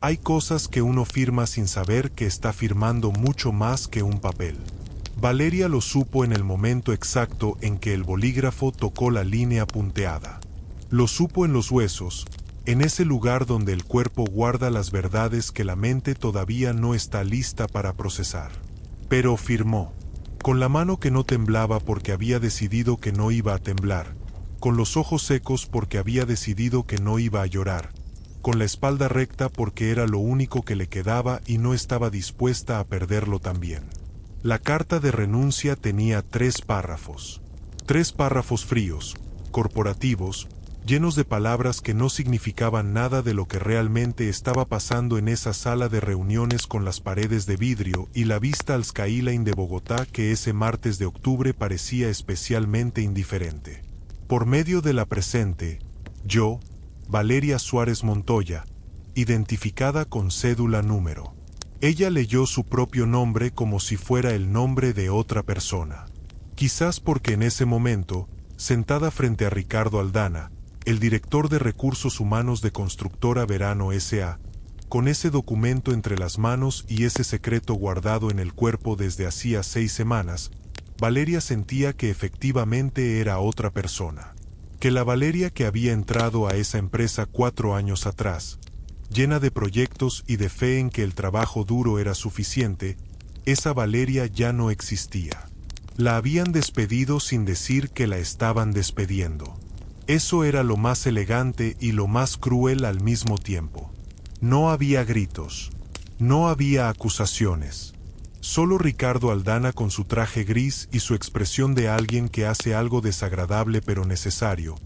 Hay cosas que uno firma sin saber que está firmando mucho más que un papel. Valeria lo supo en el momento exacto en que el bolígrafo tocó la línea punteada. Lo supo en los huesos, en ese lugar donde el cuerpo guarda las verdades que la mente todavía no está lista para procesar. Pero firmó, con la mano que no temblaba porque había decidido que no iba a temblar, con los ojos secos porque había decidido que no iba a llorar, con la espalda recta porque era lo único que le quedaba y no estaba dispuesta a perderlo también. La carta de renuncia tenía 3 párrafos. 3 párrafos fríos, corporativos, llenos de palabras que no significaban nada de lo que realmente estaba pasando en esa sala de reuniones con las paredes de vidrio y la vista al skyline de Bogotá que ese martes de octubre parecía especialmente indiferente. Por medio de la presente, yo, Valeria Suárez Montoya, identificada con cédula número. Ella leyó su propio nombre como si fuera el nombre de otra persona. Quizás porque en ese momento, sentada frente a Ricardo Aldana, el director de Recursos Humanos de Constructora Verano S.A., con ese documento entre las manos y ese secreto guardado en el cuerpo desde hacía 6 semanas, Valeria sentía que efectivamente era otra persona. Que la Valeria que había entrado a esa empresa 4 años atrás, llena de proyectos y de fe en que el trabajo duro era suficiente, esa Valeria ya no existía. La habían despedido sin decir que la estaban despediendo. Eso era lo más elegante y lo más cruel al mismo tiempo. No había gritos. No había acusaciones. Solo Ricardo Aldana con su traje gris y su expresión de alguien que hace algo desagradable pero necesario,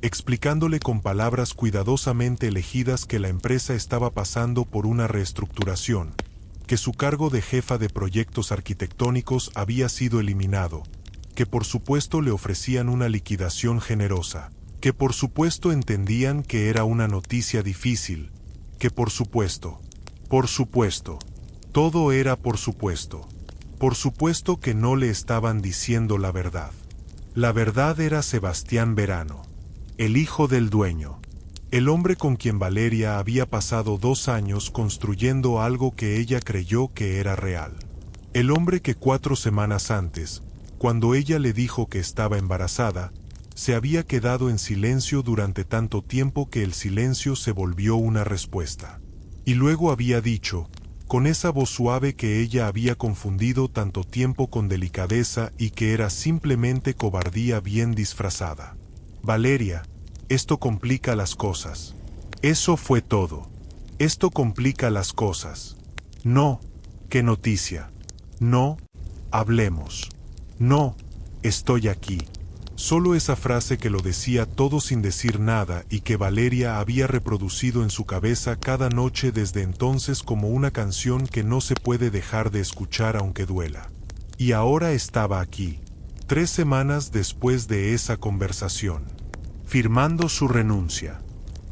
explicándole con palabras cuidadosamente elegidas que la empresa estaba pasando por una reestructuración, que su cargo de jefa de proyectos arquitectónicos había sido eliminado, que por supuesto le ofrecían una liquidación generosa, que por supuesto entendían que era una noticia difícil, que por supuesto, todo era por supuesto que no le estaban diciendo la verdad. La verdad era Sebastián Verano, el hijo del dueño, el hombre con quien Valeria había pasado 2 años construyendo algo que ella creyó que era real. El hombre que 4 semanas antes, cuando ella le dijo que estaba embarazada, se había quedado en silencio durante tanto tiempo que el silencio se volvió una respuesta. Y luego había dicho, con esa voz suave que ella había confundido tanto tiempo con delicadeza y que era simplemente cobardía bien disfrazada: Valeria, esto complica las cosas. Eso fue todo. Esto complica las cosas. No, qué noticia. No, hablemos. No, estoy aquí. Solo esa frase que lo decía todo sin decir nada y que Valeria había reproducido en su cabeza cada noche desde entonces como una canción que no se puede dejar de escuchar aunque duela. Y ahora estaba aquí, 3 semanas después de esa conversación, firmando su renuncia,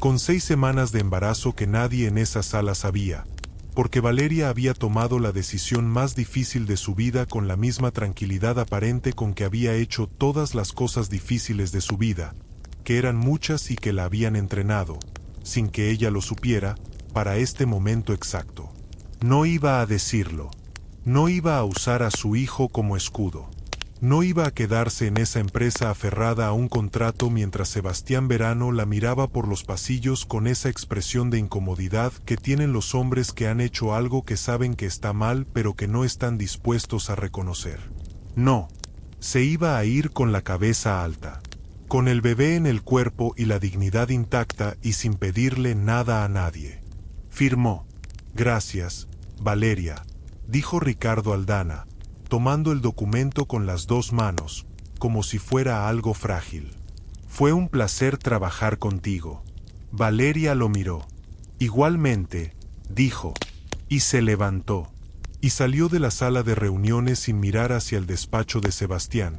con 6 semanas de embarazo que nadie en esa sala sabía, porque Valeria había tomado la decisión más difícil de su vida con la misma tranquilidad aparente con que había hecho todas las cosas difíciles de su vida, que eran muchas y que la habían entrenado, sin que ella lo supiera, para este momento exacto. No iba a decirlo. No iba a usar a su hijo como escudo. No iba a quedarse en esa empresa aferrada a un contrato mientras Sebastián Verano la miraba por los pasillos con esa expresión de incomodidad que tienen los hombres que han hecho algo que saben que está mal pero que no están dispuestos a reconocer. No, se iba a ir con la cabeza alta, con el bebé en el cuerpo y la dignidad intacta y sin pedirle nada a nadie. Firmó. Gracias, Valeria, dijo Ricardo Aldana, tomando el documento con las 2 manos, como si fuera algo frágil. Fue un placer trabajar contigo. Valeria lo miró. Igualmente, dijo, y se levantó, y salió de la sala de reuniones sin mirar hacia el despacho de Sebastián,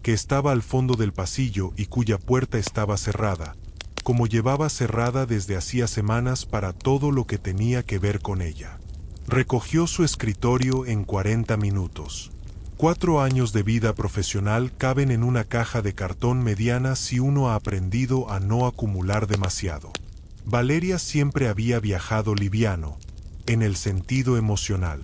que estaba al fondo del pasillo y cuya puerta estaba cerrada, como llevaba cerrada desde hacía semanas para todo lo que tenía que ver con ella. Recogió su escritorio en 40 minutos. 4 años de vida profesional caben en una caja de cartón mediana si uno ha aprendido a no acumular demasiado. Valeria siempre había viajado liviano, en el sentido emocional.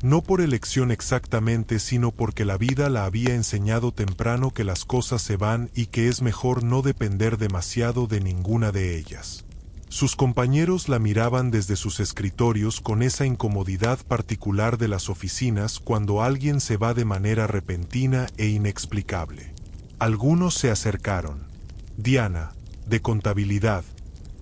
No por elección exactamente, sino porque la vida la había enseñado temprano que las cosas se van y que es mejor no depender demasiado de ninguna de ellas. Sus compañeros la miraban desde sus escritorios con esa incomodidad particular de las oficinas cuando alguien se va de manera repentina e inexplicable. Algunos se acercaron. Diana, de contabilidad,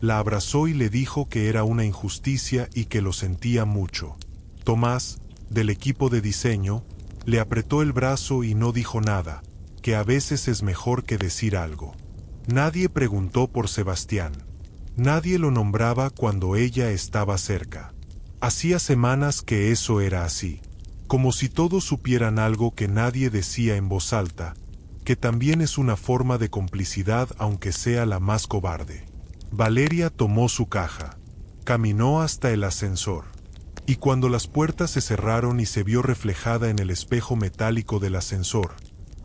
la abrazó y le dijo que era una injusticia y que lo sentía mucho. Tomás, del equipo de diseño, le apretó el brazo y no dijo nada, que a veces es mejor que decir algo. Nadie preguntó por Sebastián. Nadie lo nombraba cuando ella estaba cerca. Hacía semanas que eso era así, como si todos supieran algo que nadie decía en voz alta, que también es una forma de complicidad aunque sea la más cobarde. Valeria tomó su caja, caminó hasta el ascensor, y cuando las puertas se cerraron y se vio reflejada en el espejo metálico del ascensor,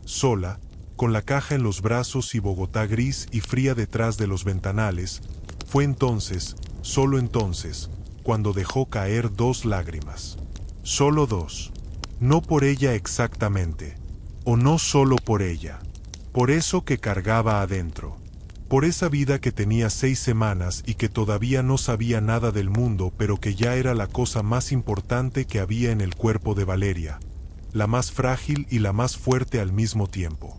sola, con la caja en los brazos y Bogotá gris y fría detrás de los ventanales, fue entonces, solo entonces, cuando dejó caer 2 lágrimas. Solo 2. No por ella exactamente, o no solo por ella, por eso que cargaba adentro. Por esa vida que tenía 6 semanas y que todavía no sabía nada del mundo, pero que ya era la cosa más importante que había en el cuerpo de Valeria, la más frágil y la más fuerte al mismo tiempo.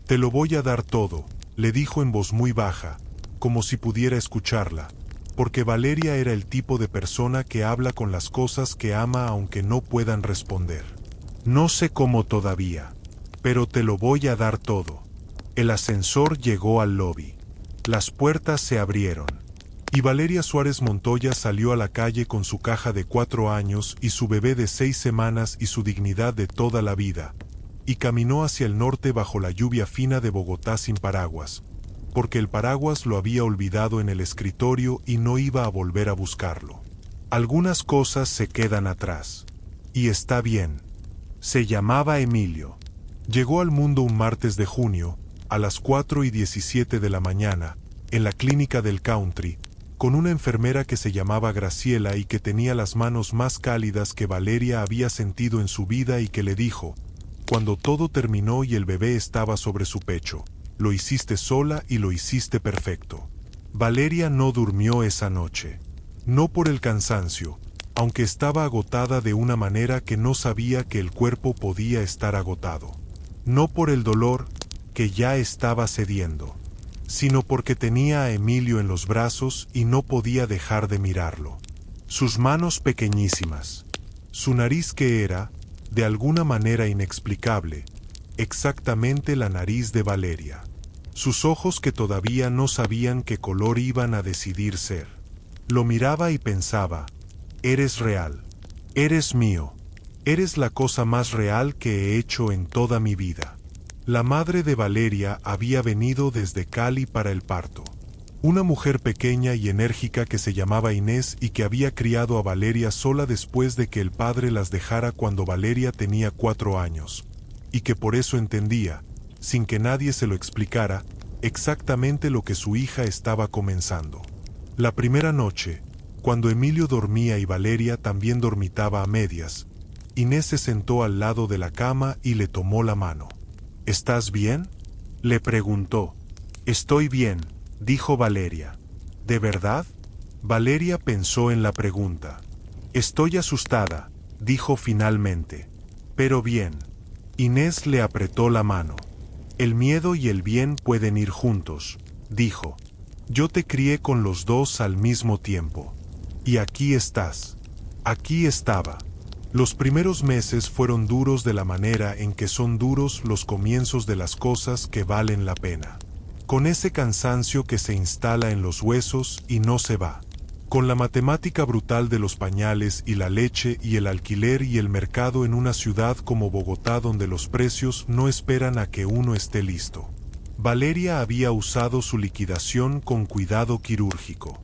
«Te lo voy a dar todo», le dijo en voz muy baja, como si pudiera escucharla, porque Valeria era el tipo de persona que habla con las cosas que ama aunque no puedan responder. «No sé cómo todavía, pero te lo voy a dar todo». El ascensor llegó al lobby. Las puertas se abrieron, y Valeria Suárez Montoya salió a la calle con su caja de 4 años y su bebé de 6 semanas y su dignidad de toda la vida, y caminó hacia el norte bajo la lluvia fina de Bogotá sin paraguas, porque el paraguas lo había olvidado en el escritorio y no iba a volver a buscarlo. Algunas cosas se quedan atrás, y está bien. Se llamaba Emilio. Llegó al mundo un martes de junio, a las 4:17 de la mañana, en la clínica del Country, con una enfermera que se llamaba Graciela y que tenía las manos más cálidas que Valeria había sentido en su vida y que le dijo, cuando todo terminó y el bebé estaba sobre su pecho, «Lo hiciste sola y lo hiciste perfecto». Valeria no durmió esa noche. No por el cansancio, aunque estaba agotada de una manera que no sabía que el cuerpo podía estar agotado. No por el dolor, que ya estaba cediendo, sino porque tenía a Emilio en los brazos y no podía dejar de mirarlo. Sus manos pequeñísimas, su nariz que era, de alguna manera inexplicable, exactamente la nariz de Valeria. Sus ojos que todavía no sabían qué color iban a decidir ser. Lo miraba y pensaba, «Eres real, eres mío, eres la cosa más real que he hecho en toda mi vida». La madre de Valeria había venido desde Cali para el parto. Una mujer pequeña y enérgica que se llamaba Inés y que había criado a Valeria sola después de que el padre las dejara cuando Valeria tenía 4 años, y que por eso entendía, sin que nadie se lo explicara, exactamente lo que su hija estaba comenzando. La primera noche, cuando Emilio dormía y Valeria también dormitaba a medias, Inés se sentó al lado de la cama y le tomó la mano. «¿Estás bien?», le preguntó. «Estoy bien», dijo Valeria. «¿De verdad?». Valeria pensó en la pregunta. «Estoy asustada», dijo finalmente. «Pero bien». Inés le apretó la mano. «El miedo y el bien pueden ir juntos», dijo. «Yo te crié con los dos al mismo tiempo. Y aquí estás». Aquí estaba. Los primeros meses fueron duros de la manera en que son duros los comienzos de las cosas que valen la pena. Con ese cansancio que se instala en los huesos y no se va. Con la matemática brutal de los pañales y la leche y el alquiler y el mercado en una ciudad como Bogotá donde los precios no esperan a que uno esté listo. Valeria había usado su liquidación con cuidado quirúrgico.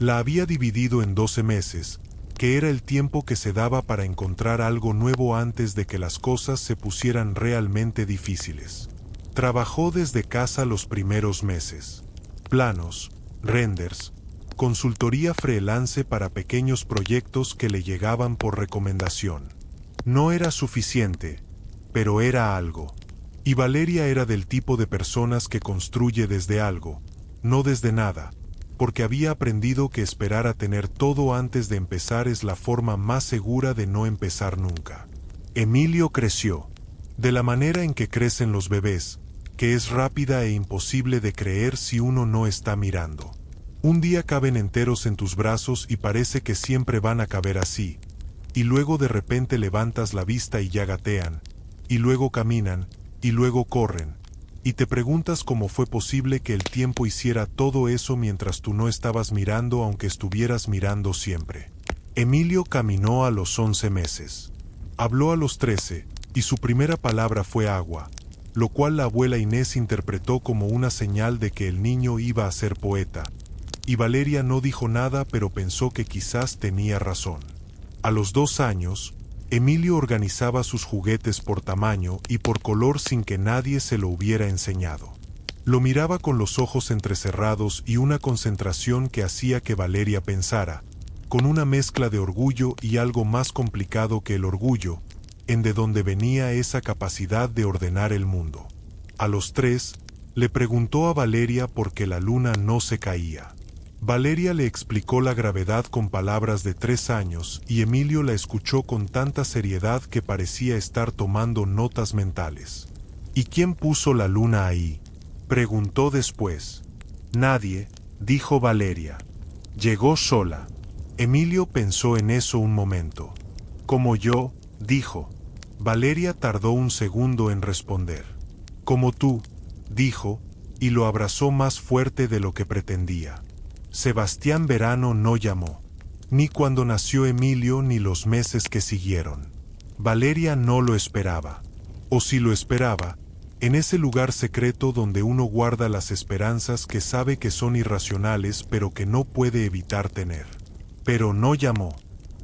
La había dividido en 12 meses, que era el tiempo que se daba para encontrar algo nuevo antes de que las cosas se pusieran realmente difíciles. Trabajó desde casa los primeros meses. Planos, renders, consultoría freelance para pequeños proyectos que le llegaban por recomendación. No era suficiente, pero era algo. Y Valeria era del tipo de personas que construye desde algo, no desde nada, porque había aprendido que esperar a tener todo antes de empezar es la forma más segura de no empezar nunca. Emilio creció, de la manera en que crecen los bebés, que es rápida e imposible de creer si uno no está mirando. Un día caben enteros en tus brazos y parece que siempre van a caber así, y luego de repente levantas la vista y ya gatean, y luego caminan, y luego corren, y te preguntas cómo fue posible que el tiempo hiciera todo eso mientras tú no estabas mirando aunque estuvieras mirando siempre. Emilio caminó a los 11 meses. Habló a los 13, y su primera palabra fue agua, lo cual la abuela Inés interpretó como una señal de que el niño iba a ser poeta, y Valeria no dijo nada pero pensó que quizás tenía razón. A los 2 años, Emilio organizaba sus juguetes por tamaño y por color sin que nadie se lo hubiera enseñado. Lo miraba con los ojos entrecerrados y una concentración que hacía que Valeria pensara, con una mezcla de orgullo y algo más complicado que el orgullo, en de dónde venía esa capacidad de ordenar el mundo. A los 3, le preguntó a Valeria por qué la luna no se caía. Valeria le explicó la gravedad con palabras de 3 años y Emilio la escuchó con tanta seriedad que parecía estar tomando notas mentales. ¿Y quién puso la luna ahí?, preguntó después. Nadie, dijo Valeria. Llegó sola. Emilio pensó en eso un momento. Como yo, dijo. Valeria tardó un segundo en responder. Como tú, dijo, y lo abrazó más fuerte de lo que pretendía. Sebastián Verano no llamó, ni cuando nació Emilio ni los meses que siguieron. Valeria no lo esperaba, o si lo esperaba, en ese lugar secreto donde uno guarda las esperanzas que sabe que son irracionales pero que no puede evitar tener. Pero no llamó.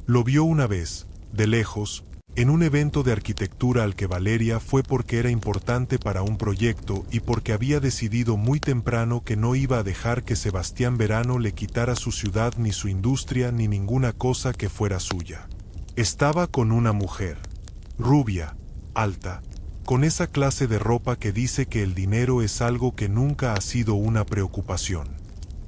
Lo vio una vez, de lejos, en un evento de arquitectura al que Valeria fue porque era importante para un proyecto y porque había decidido muy temprano que no iba a dejar que Sebastián Verano le quitara su ciudad ni su industria ni ninguna cosa que fuera suya. Estaba con una mujer, rubia, alta, con esa clase de ropa que dice que el dinero es algo que nunca ha sido una preocupación.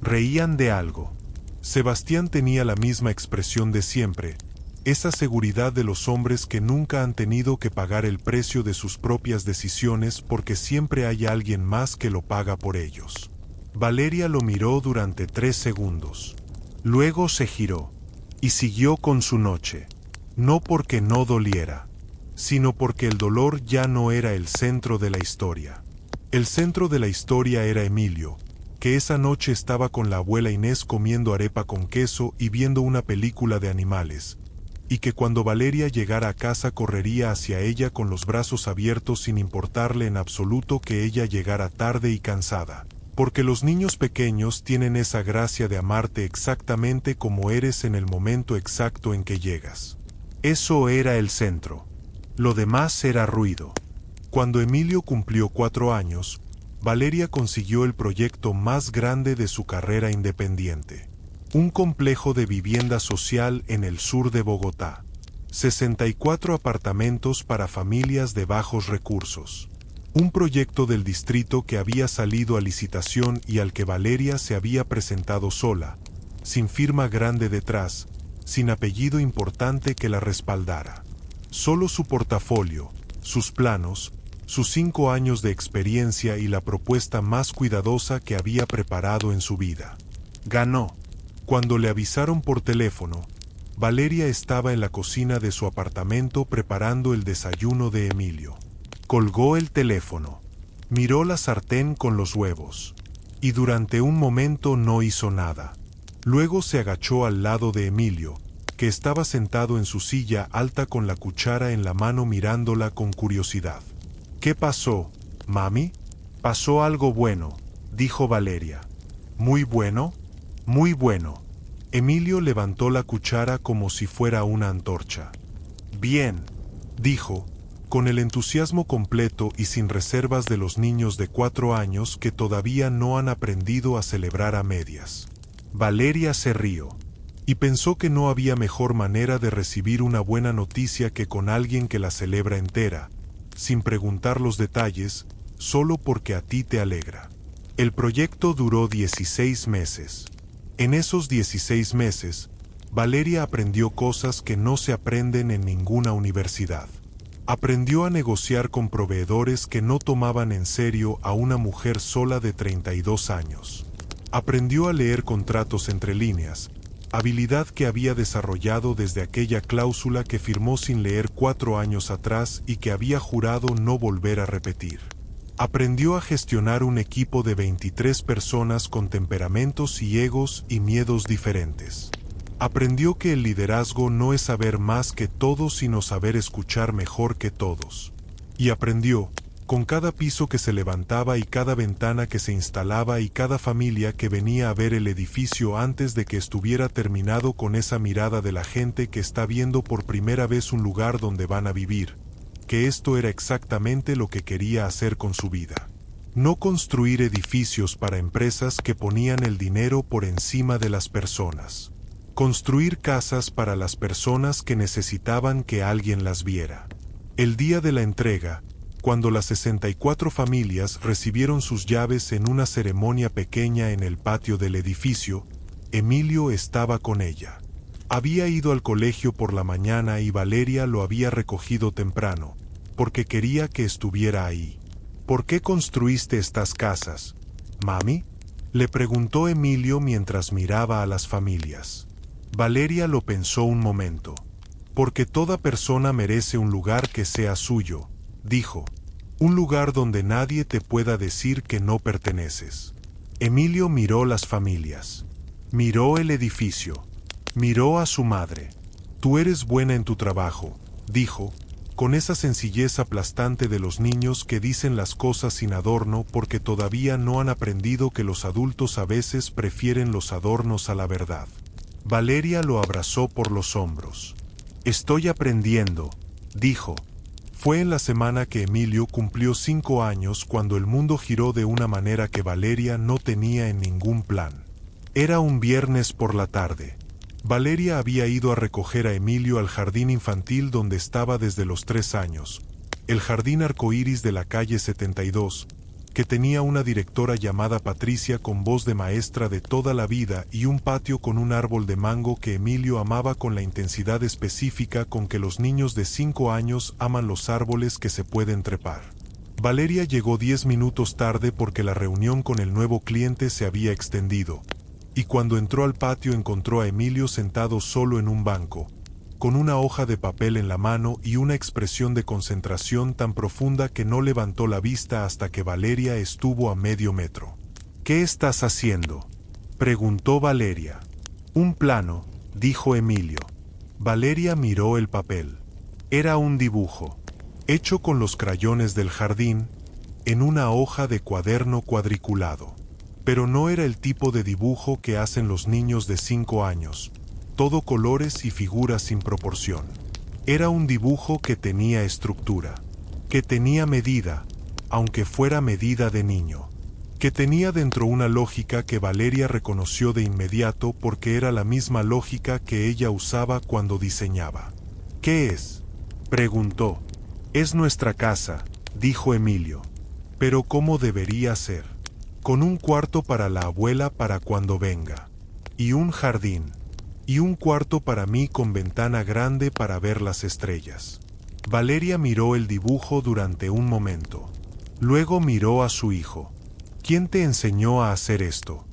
Reían de algo. Sebastián tenía la misma expresión de siempre, esa seguridad de los hombres que nunca han tenido que pagar el precio de sus propias decisiones porque siempre hay alguien más que lo paga por ellos. Valeria lo miró durante 3 segundos. Luego se giró y siguió con su noche. No porque no doliera, sino porque el dolor ya no era el centro de la historia. El centro de la historia era Emilio, que esa noche estaba con la abuela Inés comiendo arepa con queso y viendo una película de animales, y que cuando Valeria llegara a casa correría hacia ella con los brazos abiertos sin importarle en absoluto que ella llegara tarde y cansada, porque los niños pequeños tienen esa gracia de amarte exactamente como eres en el momento exacto en que llegas. Eso era el centro. Lo demás era ruido. Cuando Emilio cumplió 4 años, Valeria consiguió el proyecto más grande de su carrera independiente. Un complejo de vivienda social en el sur de Bogotá. 64 apartamentos para familias de bajos recursos. Un proyecto del distrito que había salido a licitación y al que Valeria se había presentado sola, sin firma grande detrás, sin apellido importante que la respaldara. Solo su portafolio, sus planos, sus 5 años de experiencia y la propuesta más cuidadosa que había preparado en su vida. Ganó. Cuando le avisaron por teléfono, Valeria estaba en la cocina de su apartamento preparando el desayuno de Emilio. Colgó el teléfono, miró la sartén con los huevos, y durante un momento no hizo nada. Luego se agachó al lado de Emilio, que estaba sentado en su silla alta con la cuchara en la mano mirándola con curiosidad. ¿Qué pasó, mami? Pasó algo bueno, dijo Valeria. ¿Muy bueno? Muy bueno. Emilio levantó la cuchara como si fuera una antorcha. Bien, dijo, con el entusiasmo completo y sin reservas de los niños de 4 años que todavía no han aprendido a celebrar a medias. Valeria se rió. Y pensó que no había mejor manera de recibir una buena noticia que con alguien que la celebra entera, sin preguntar los detalles, solo porque a ti te alegra. El proyecto duró 16 meses. En esos 16 meses, Valeria aprendió cosas que no se aprenden en ninguna universidad. Aprendió a negociar con proveedores que no tomaban en serio a una mujer sola de 32 años. Aprendió a leer contratos entre líneas, habilidad que había desarrollado desde aquella cláusula que firmó sin leer 4 años atrás y que había jurado no volver a repetir. Aprendió a gestionar un equipo de 23 personas con temperamentos y egos y miedos diferentes. Aprendió que el liderazgo no es saber más que todos sino saber escuchar mejor que todos. Y aprendió, con cada piso que se levantaba y cada ventana que se instalaba y cada familia que venía a ver el edificio antes de que estuviera terminado, con esa mirada de la gente que está viendo por primera vez un lugar donde van a vivir, que esto era exactamente lo que quería hacer con su vida. No construir edificios para empresas que ponían el dinero por encima de las personas. Construir casas para las personas que necesitaban que alguien las viera. El día de la entrega, cuando las 64 familias recibieron sus llaves en una ceremonia pequeña en el patio del edificio, Emilio estaba con ella. Había ido al colegio por la mañana y Valeria lo había recogido temprano, porque quería que estuviera ahí. ¿Por qué construiste estas casas, mami?, le preguntó Emilio mientras miraba a las familias. Valeria lo pensó un momento. Porque toda persona merece un lugar que sea suyo, dijo. Un lugar donde nadie te pueda decir que no perteneces. Emilio miró las familias. Miró el edificio. Miró a su madre. Tú eres buena en tu trabajo, dijo, con esa sencillez aplastante de los niños que dicen las cosas sin adorno porque todavía no han aprendido que los adultos a veces prefieren los adornos a la verdad. Valeria lo abrazó por los hombros. Estoy aprendiendo, dijo. Fue en la semana que Emilio cumplió 5 años cuando el mundo giró de una manera que Valeria no tenía en ningún plan. Era un viernes por la tarde. Valeria había ido a recoger a Emilio al jardín infantil donde estaba desde los 3 años, el jardín arcoíris de la calle 72, que tenía una directora llamada Patricia con voz de maestra de toda la vida y un patio con un árbol de mango que Emilio amaba con la intensidad específica con que los niños de 5 años aman los árboles que se pueden trepar. Valeria llegó 10 minutos tarde porque la reunión con el nuevo cliente se había extendido, y cuando entró al patio encontró a Emilio sentado solo en un banco, con una hoja de papel en la mano y una expresión de concentración tan profunda que no levantó la vista hasta que Valeria estuvo a medio metro. ¿Qué estás haciendo?, preguntó Valeria. Un plano, dijo Emilio. Valeria miró el papel. Era un dibujo, hecho con los crayones del jardín, en una hoja de cuaderno cuadriculado. Pero no era el tipo de dibujo que hacen los niños de 5 años. Todo colores y figuras sin proporción. Era un dibujo que tenía estructura, que tenía medida, aunque fuera medida de niño, que tenía dentro una lógica que Valeria reconoció de inmediato porque era la misma lógica que ella usaba cuando diseñaba. ¿Qué es?, preguntó. Es nuestra casa, dijo Emilio. Pero ¿cómo debería ser? Con un cuarto para la abuela para cuando venga, y un jardín. Y un cuarto para mí con ventana grande para ver las estrellas. Valeria miró el dibujo durante un momento. Luego miró a su hijo. ¿Quién te enseñó a hacer esto?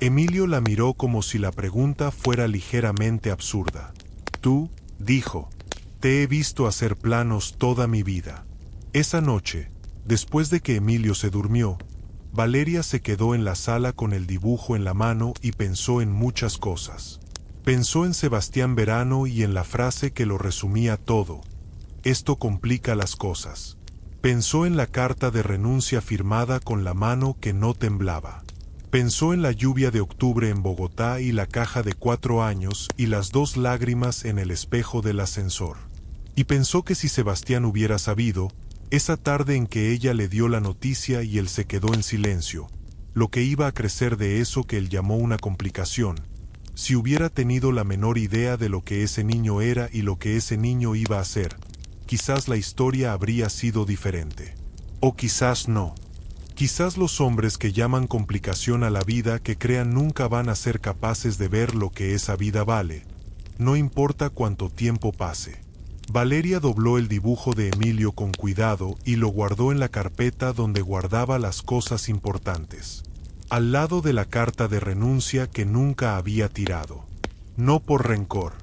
Emilio la miró como si la pregunta fuera ligeramente absurda. Tú, dijo. Te he visto hacer planos toda mi vida. Esa noche, después de que Emilio se durmió, Valeria se quedó en la sala con el dibujo en la mano y pensó en muchas cosas. Pensó en Sebastián Verano y en la frase que lo resumía todo. Esto complica las cosas. Pensó en la carta de renuncia firmada con la mano que no temblaba. Pensó en la lluvia de octubre en Bogotá y la caja de 4 años y las 2 lágrimas en el espejo del ascensor. Y pensó que si Sebastián hubiera sabido, esa tarde en que ella le dio la noticia y él se quedó en silencio, lo que iba a crecer de eso que él llamó una complicación. Si hubiera tenido la menor idea de lo que ese niño era y lo que ese niño iba a hacer, quizás la historia habría sido diferente. O quizás no. Quizás los hombres que llaman complicación a la vida que crean nunca van a ser capaces de ver lo que esa vida vale, no importa cuánto tiempo pase. Valeria dobló el dibujo de Emilio con cuidado y lo guardó en la carpeta donde guardaba las cosas importantes, al lado de la carta de renuncia que nunca había tirado. No por rencor,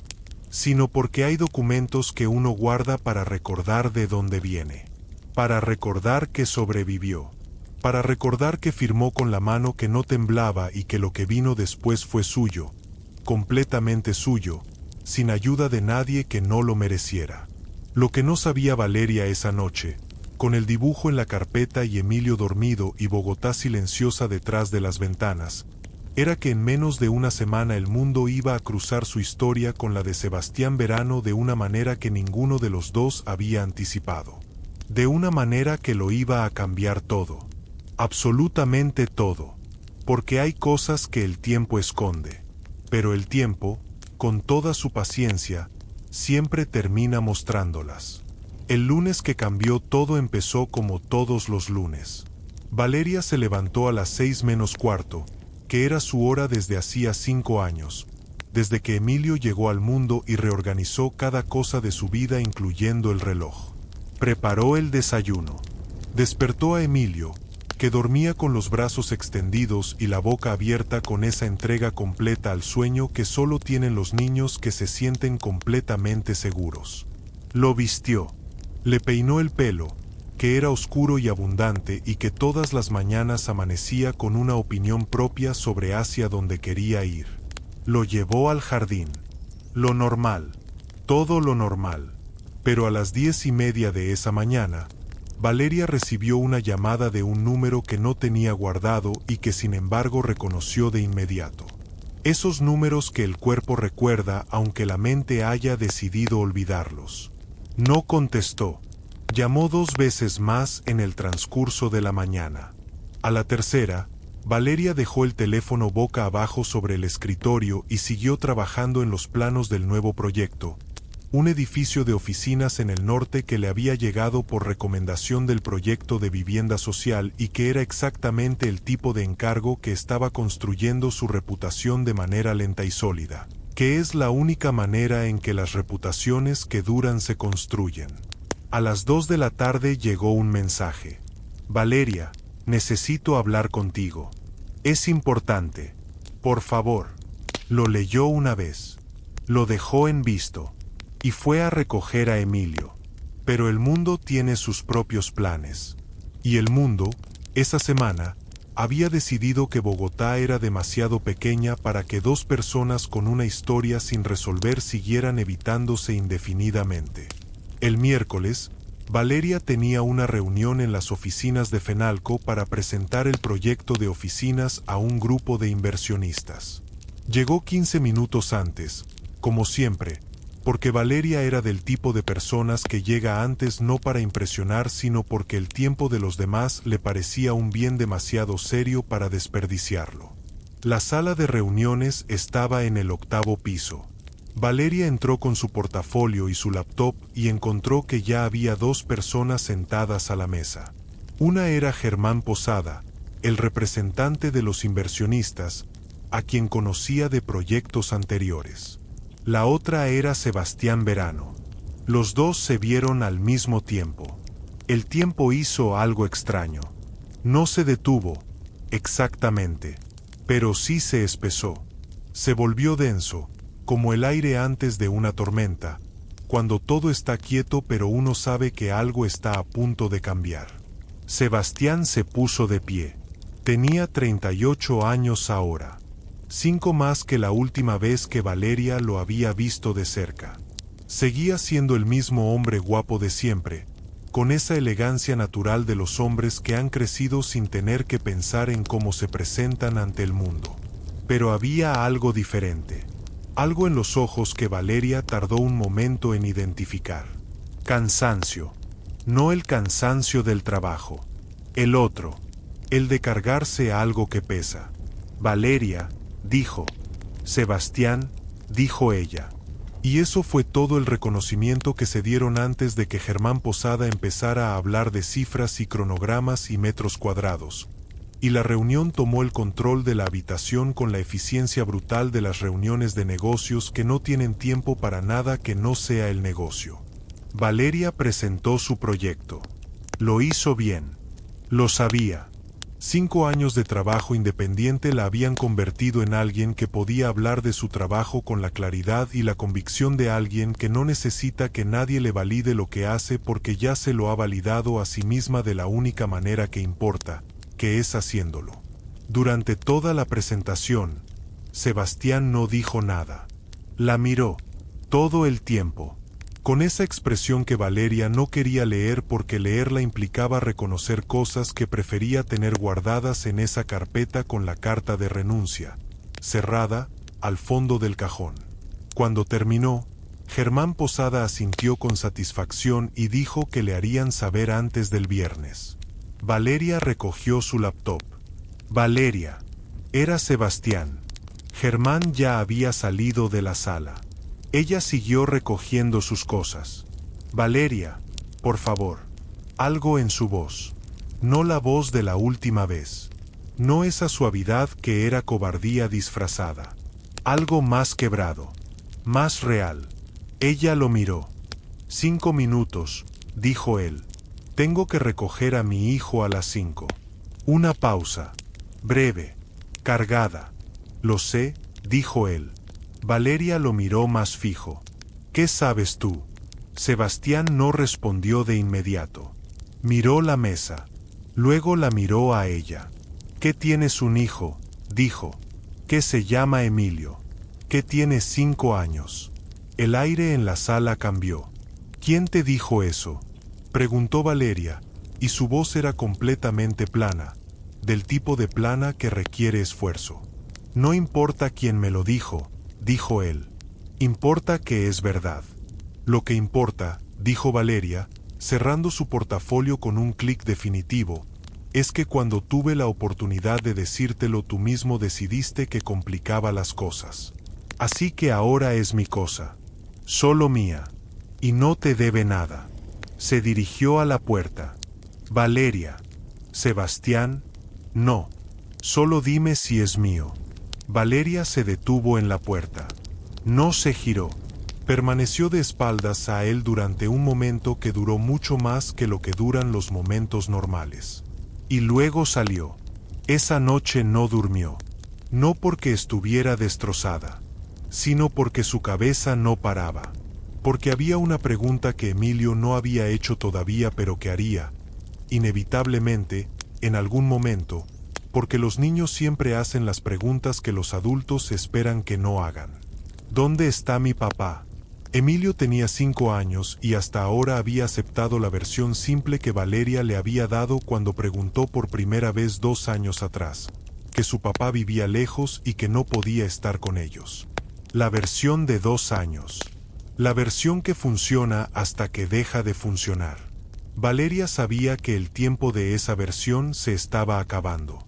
sino porque hay documentos que uno guarda para recordar de dónde viene, para recordar que sobrevivió, para recordar que firmó con la mano que no temblaba y que lo que vino después fue suyo, completamente suyo, sin ayuda de nadie que no lo mereciera. Lo que no sabía Valeria esa noche, con el dibujo en la carpeta y Emilio dormido y Bogotá silenciosa detrás de las ventanas, era que en menos de una semana el mundo iba a cruzar su historia con la de Sebastián Verano de una manera que ninguno de los dos había anticipado. De una manera que lo iba a cambiar todo. Absolutamente todo. Porque hay cosas que el tiempo esconde. Pero el tiempo, con toda su paciencia, siempre termina mostrándolas. El lunes que cambió todo empezó como todos los lunes. Valeria se levantó a las 6 menos cuarto, que era su hora desde hacía 5 años, desde que Emilio llegó al mundo y reorganizó cada cosa de su vida incluyendo el reloj. Preparó el desayuno. Despertó a Emilio, que dormía con los brazos extendidos y la boca abierta con esa entrega completa al sueño que solo tienen los niños que se sienten completamente seguros. Lo vistió. Le peinó el pelo, que era oscuro y abundante y que todas las mañanas amanecía con una opinión propia sobre hacia donde quería ir. Lo llevó al jardín. Lo normal. Todo lo normal. Pero a las 10:30 de esa mañana, Valeria recibió una llamada de un número que no tenía guardado y que sin embargo reconoció de inmediato. Esos números que el cuerpo recuerda aunque la mente haya decidido olvidarlos. No contestó. Llamó 2 veces más en el transcurso de la mañana. A la tercera, Valeria dejó el teléfono boca abajo sobre el escritorio y siguió trabajando en los planos del nuevo proyecto, un edificio de oficinas en el norte que le había llegado por recomendación del proyecto de vivienda social y que era exactamente el tipo de encargo que estaba construyendo su reputación de manera lenta y sólida, que es la única manera en que las reputaciones que duran se construyen. A las 2 de la tarde llegó un mensaje. Valeria, necesito hablar contigo. Es importante. Por favor. Lo leyó una vez. Lo dejó en visto. Y fue a recoger a Emilio. Pero el mundo tiene sus propios planes. Y el mundo, esa semana, había decidido que Bogotá era demasiado pequeña para que 2 personas con una historia sin resolver siguieran evitándose indefinidamente. El miércoles, Valeria tenía una reunión en las oficinas de Fenalco para presentar el proyecto de oficinas a un grupo de inversionistas. Llegó 15 minutos antes, como siempre, porque Valeria era del tipo de personas que llega antes no para impresionar sino porque el tiempo de los demás le parecía un bien demasiado serio para desperdiciarlo. La sala de reuniones estaba en el 8º piso. Valeria entró con su portafolio y su laptop y encontró que ya había 2 personas sentadas a la mesa. Una era Germán Posada, el representante de los inversionistas, a quien conocía de proyectos anteriores. La otra era Sebastián Verano. Los 2 se vieron al mismo tiempo. El tiempo hizo algo extraño. No se detuvo, exactamente, pero sí se espesó. Se volvió denso, como el aire antes de una tormenta, cuando todo está quieto pero uno sabe que algo está a punto de cambiar. Sebastián se puso de pie. Tenía 38 años ahora. 5 más que la última vez que Valeria lo había visto de cerca. Seguía siendo el mismo hombre guapo de siempre, con esa elegancia natural de los hombres que han crecido sin tener que pensar en cómo se presentan ante el mundo. Pero había algo diferente. Algo en los ojos que Valeria tardó un momento en identificar. Cansancio. No el cansancio del trabajo. El otro. el de cargarse algo que pesa. Valeria, dijo. Sebastián, dijo ella. Y eso fue todo el reconocimiento que se dieron antes de que Germán Posada empezara a hablar de cifras y cronogramas y metros cuadrados. Y la reunión tomó el control de la habitación con la eficiencia brutal de las reuniones de negocios que no tienen tiempo para nada que no sea el negocio. Valeria presentó su proyecto. Lo hizo bien. Lo sabía. 5 años de trabajo independiente la habían convertido en alguien que podía hablar de su trabajo con la claridad y la convicción de alguien que no necesita que nadie le valide lo que hace porque ya se lo ha validado a sí misma de la única manera que importa, que es haciéndolo. Durante toda la presentación, Sebastián no dijo nada. La miró, todo el tiempo, con esa expresión que Valeria no quería leer porque leerla implicaba reconocer cosas que prefería tener guardadas en esa carpeta con la carta de renuncia, cerrada, al fondo del cajón. Cuando terminó, Germán Posada asintió con satisfacción y dijo que le harían saber antes del viernes. Valeria recogió su laptop. Valeria. Era Sebastián. Germán ya había salido de la sala. Ella siguió recogiendo sus cosas. Valeria, por favor. Algo en su voz. No la voz de la última vez. No esa suavidad que era cobardía disfrazada. Algo más quebrado. Más real. Ella lo miró. 5 minutos, dijo él. Tengo que recoger a mi hijo a las 5. Una pausa. Breve. Cargada. Lo sé, dijo él. Valeria lo miró más fijo. ¿Qué sabes tú? Sebastián no respondió de inmediato. Miró la mesa. Luego la miró a ella. ¿Qué tienes un hijo? Dijo. ¿Qué se llama Emilio? ¿Qué tiene 5 años? El aire en la sala cambió. ¿Quién te dijo eso? Preguntó Valeria, y su voz era completamente plana, del tipo de plana que requiere esfuerzo. No importa quién me lo dijo, dijo él. Importa que es verdad. Lo que importa, dijo Valeria, cerrando su portafolio con un clic definitivo, es que cuando tuve la oportunidad de decírtelo tú mismo decidiste que complicaba las cosas. Así que ahora es mi cosa. Solo mía. Y no te debe nada. Se dirigió a la puerta. Valeria. Sebastián. No. Solo dime si es mío. Valeria se detuvo en la puerta. No se giró. Permaneció de espaldas a él durante un momento que duró mucho más que lo que duran los momentos normales. Y luego salió. Esa noche no durmió. No porque estuviera destrozada, sino porque su cabeza no paraba. Porque había una pregunta que Emilio no había hecho todavía pero que haría, inevitablemente, en algún momento, porque los niños siempre hacen las preguntas que los adultos esperan que no hagan. ¿Dónde está mi papá? Emilio tenía 5 años y hasta ahora había aceptado la versión simple que Valeria le había dado cuando preguntó por primera vez 2 años atrás, que su papá vivía lejos y que no podía estar con ellos. La versión de 2 años. La versión que funciona hasta que deja de funcionar. Valeria sabía que el tiempo de esa versión se estaba acabando.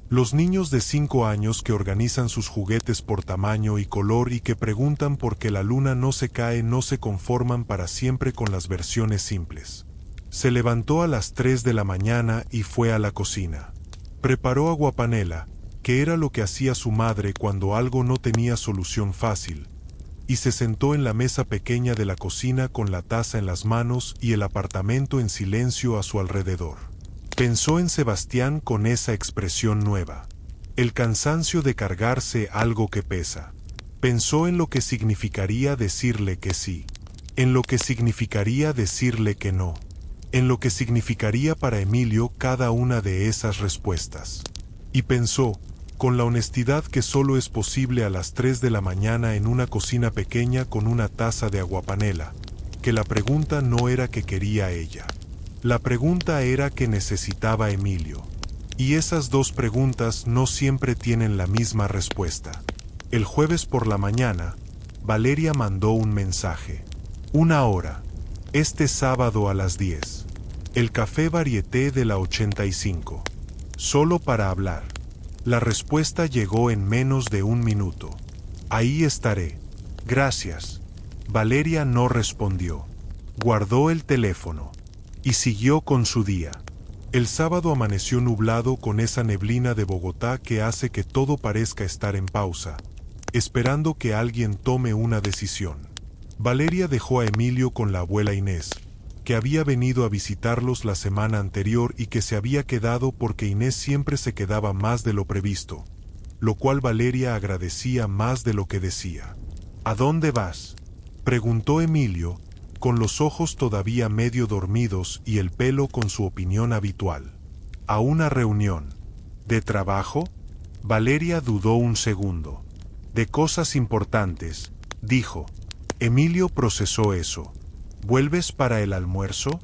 Los niños de 5 años que organizan sus juguetes por tamaño y color y que preguntan por qué la luna no se cae no se conforman para siempre con las versiones simples. Se levantó a las 3 de la mañana y fue a la cocina. Preparó aguapanela, que era lo que hacía su madre cuando algo no tenía solución fácil, y se sentó en la mesa pequeña de la cocina con la taza en las manos y el apartamento en silencio a su alrededor. Pensó en Sebastián con esa expresión nueva. El cansancio de cargarse algo que pesa. Pensó en lo que significaría decirle que sí. En lo que significaría decirle que no. En lo que significaría para Emilio cada una de esas respuestas. Y pensó, con la honestidad que solo es posible a las 3 de la mañana en una cocina pequeña con una taza de aguapanela, que la pregunta no era qué quería ella. La pregunta era qué necesitaba Emilio. Y esas dos preguntas no siempre tienen la misma respuesta. El jueves por la mañana, Valeria mandó un mensaje. 1 hora. Este sábado a las 10. El Café Varieté de la 85. Solo para hablar. La respuesta llegó en menos de un minuto. Ahí estaré. Gracias. Valeria no respondió. Guardó el teléfono. Y siguió con su día. El sábado amaneció nublado con esa neblina de Bogotá que hace que todo parezca estar en pausa, esperando que alguien tome una decisión. Valeria dejó a Emilio con la abuela Inés, que había venido a visitarlos la semana anterior y que se había quedado porque Inés siempre se quedaba más de lo previsto, lo cual Valeria agradecía más de lo que decía. ¿A dónde vas?, preguntó Emilio, con los ojos todavía medio dormidos y el pelo con su opinión habitual. ¿A una reunión? ¿De trabajo? Valeria dudó un segundo. De cosas importantes, dijo. Emilio procesó eso. ¿Vuelves para el almuerzo?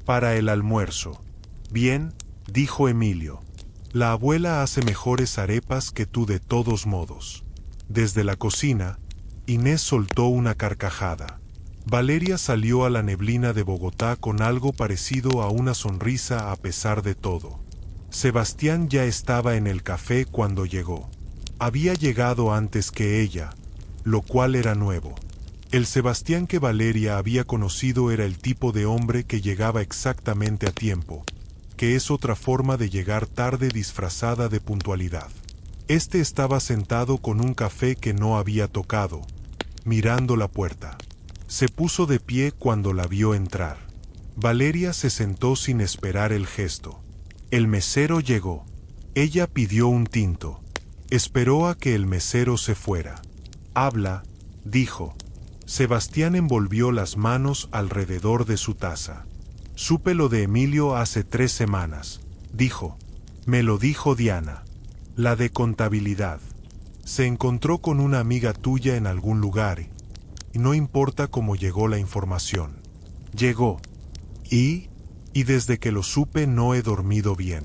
Para el almuerzo. Bien, dijo Emilio. La abuela hace mejores arepas que tú de todos modos. Desde la cocina, Inés soltó una carcajada. Valeria salió a la neblina de Bogotá con algo parecido a una sonrisa a pesar de todo. Sebastián ya estaba en el café cuando llegó. Había llegado antes que ella, lo cual era nuevo. El Sebastián que Valeria había conocido era el tipo de hombre que llegaba exactamente a tiempo, que es otra forma de llegar tarde disfrazada de puntualidad. Este estaba sentado con un café que no había tocado, mirando la puerta. Se puso de pie cuando la vio entrar. Valeria se sentó sin esperar el gesto. El mesero llegó. Ella pidió un tinto. Esperó a que el mesero se fuera. Habla, dijo. Sebastián envolvió las manos alrededor de su taza. Supe lo de Emilio hace 3 semanas, dijo. Me lo dijo Diana. La de contabilidad. Se encontró con una amiga tuya en algún lugar. Y no importa cómo llegó la información. Llegó. Y desde que lo supe no he dormido bien.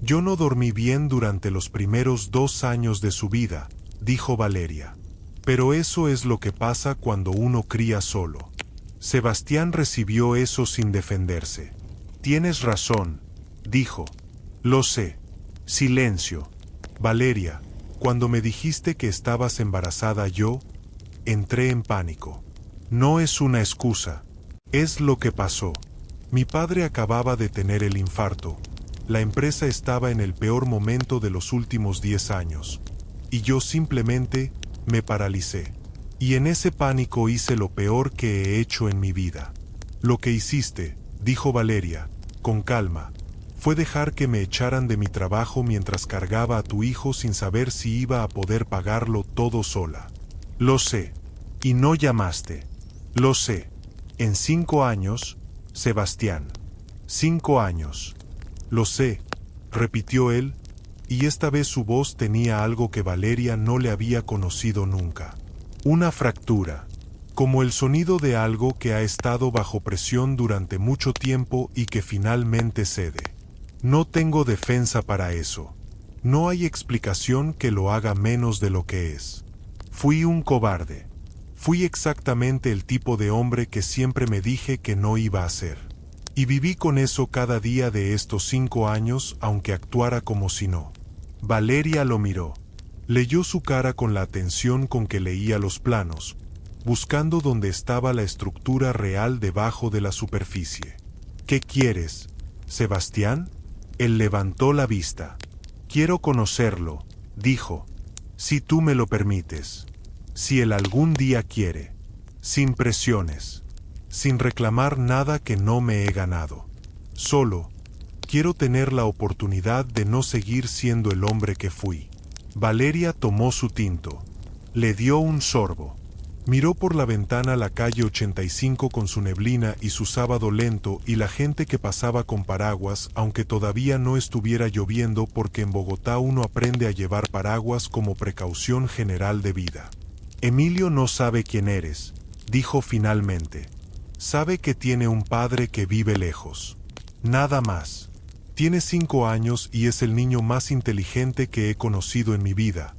Yo no dormí bien durante los primeros 2 años de su vida, dijo Valeria. Pero eso es lo que pasa cuando uno cría solo. Sebastián recibió eso sin defenderse. Tienes razón, dijo. Lo sé. Silencio. Valeria, cuando me dijiste que estabas embarazada entré en pánico. No es una excusa. Es lo que pasó. Mi padre acababa de tener el infarto. La empresa estaba en el peor momento de los últimos 10 años. Y yo simplemente me paralicé. Y en ese pánico hice lo peor que he hecho en mi vida. Lo que hiciste, dijo Valeria, con calma, fue dejar que me echaran de mi trabajo mientras cargaba a tu hijo sin saber si iba a poder pagarlo todo sola. Lo sé. Y no llamaste. Lo sé. En 5 años, Sebastián. 5 años. Lo sé, repitió él, y esta vez su voz tenía algo que Valeria no le había conocido nunca. Una fractura, como el sonido de algo que ha estado bajo presión durante mucho tiempo y que finalmente cede. No tengo defensa para eso. No hay explicación que lo haga menos de lo que es. Fui un cobarde. Fui exactamente el tipo de hombre que siempre me dije que no iba a ser. Y viví con eso cada día de estos 5 años, aunque actuara como si no. Valeria lo miró. Leyó su cara con la atención con que leía los planos, buscando dónde estaba la estructura real debajo de la superficie. ¿Qué quieres, Sebastián? Él levantó la vista. Quiero conocerlo, dijo. Si tú me lo permites. Si él algún día quiere. Sin presiones. Sin reclamar nada que no me he ganado. Solo, quiero tener la oportunidad de no seguir siendo el hombre que fui. Valeria tomó su tinto. Le dio un sorbo. Miró por la ventana la calle 85 con su neblina y su sábado lento y la gente que pasaba con paraguas, aunque todavía no estuviera lloviendo, porque en Bogotá uno aprende a llevar paraguas como precaución general de vida. Emilio no sabe quién eres, dijo finalmente. Sabe que tiene un padre que vive lejos. Nada más. Tiene 5 años y es el niño más inteligente que he conocido en mi vida,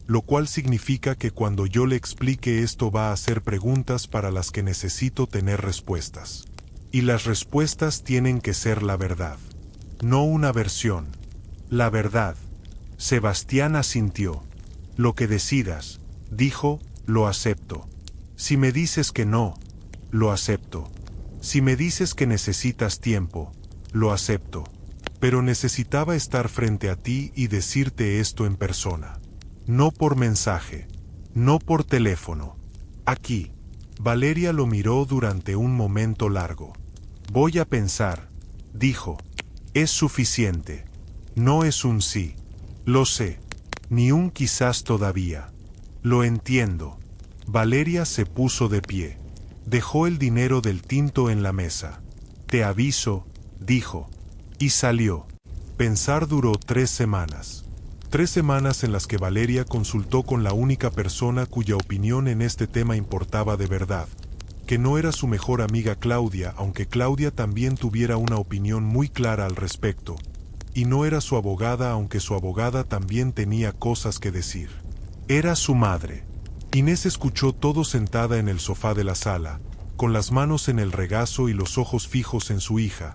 lo cual significa que cuando yo le explique esto va a hacer preguntas para las que necesito tener respuestas. Y las respuestas tienen que ser la verdad, no una versión. La verdad. Sebastián asintió. Lo que decidas, dijo, lo acepto. Si me dices que no, lo acepto. Si me dices que necesitas tiempo, lo acepto. Pero necesitaba estar frente a ti y decirte esto en persona. No por mensaje. No por teléfono. Aquí. Valeria lo miró durante un momento largo. Voy a pensar, dijo. Es suficiente. No es un sí. Lo sé. Ni un quizás todavía. Lo entiendo. Valeria se puso de pie. Dejó el dinero del tinto en la mesa. Te aviso, dijo. Y salió. Pensar duró 3 semanas. 3 semanas en las que Valeria consultó con la única persona cuya opinión en este tema importaba de verdad, que no era su mejor amiga Claudia, aunque Claudia también tuviera una opinión muy clara al respecto, y no era su abogada, aunque su abogada también tenía cosas que decir. Era su madre. Inés escuchó todo sentada en el sofá de la sala, con las manos en el regazo y los ojos fijos en su hija,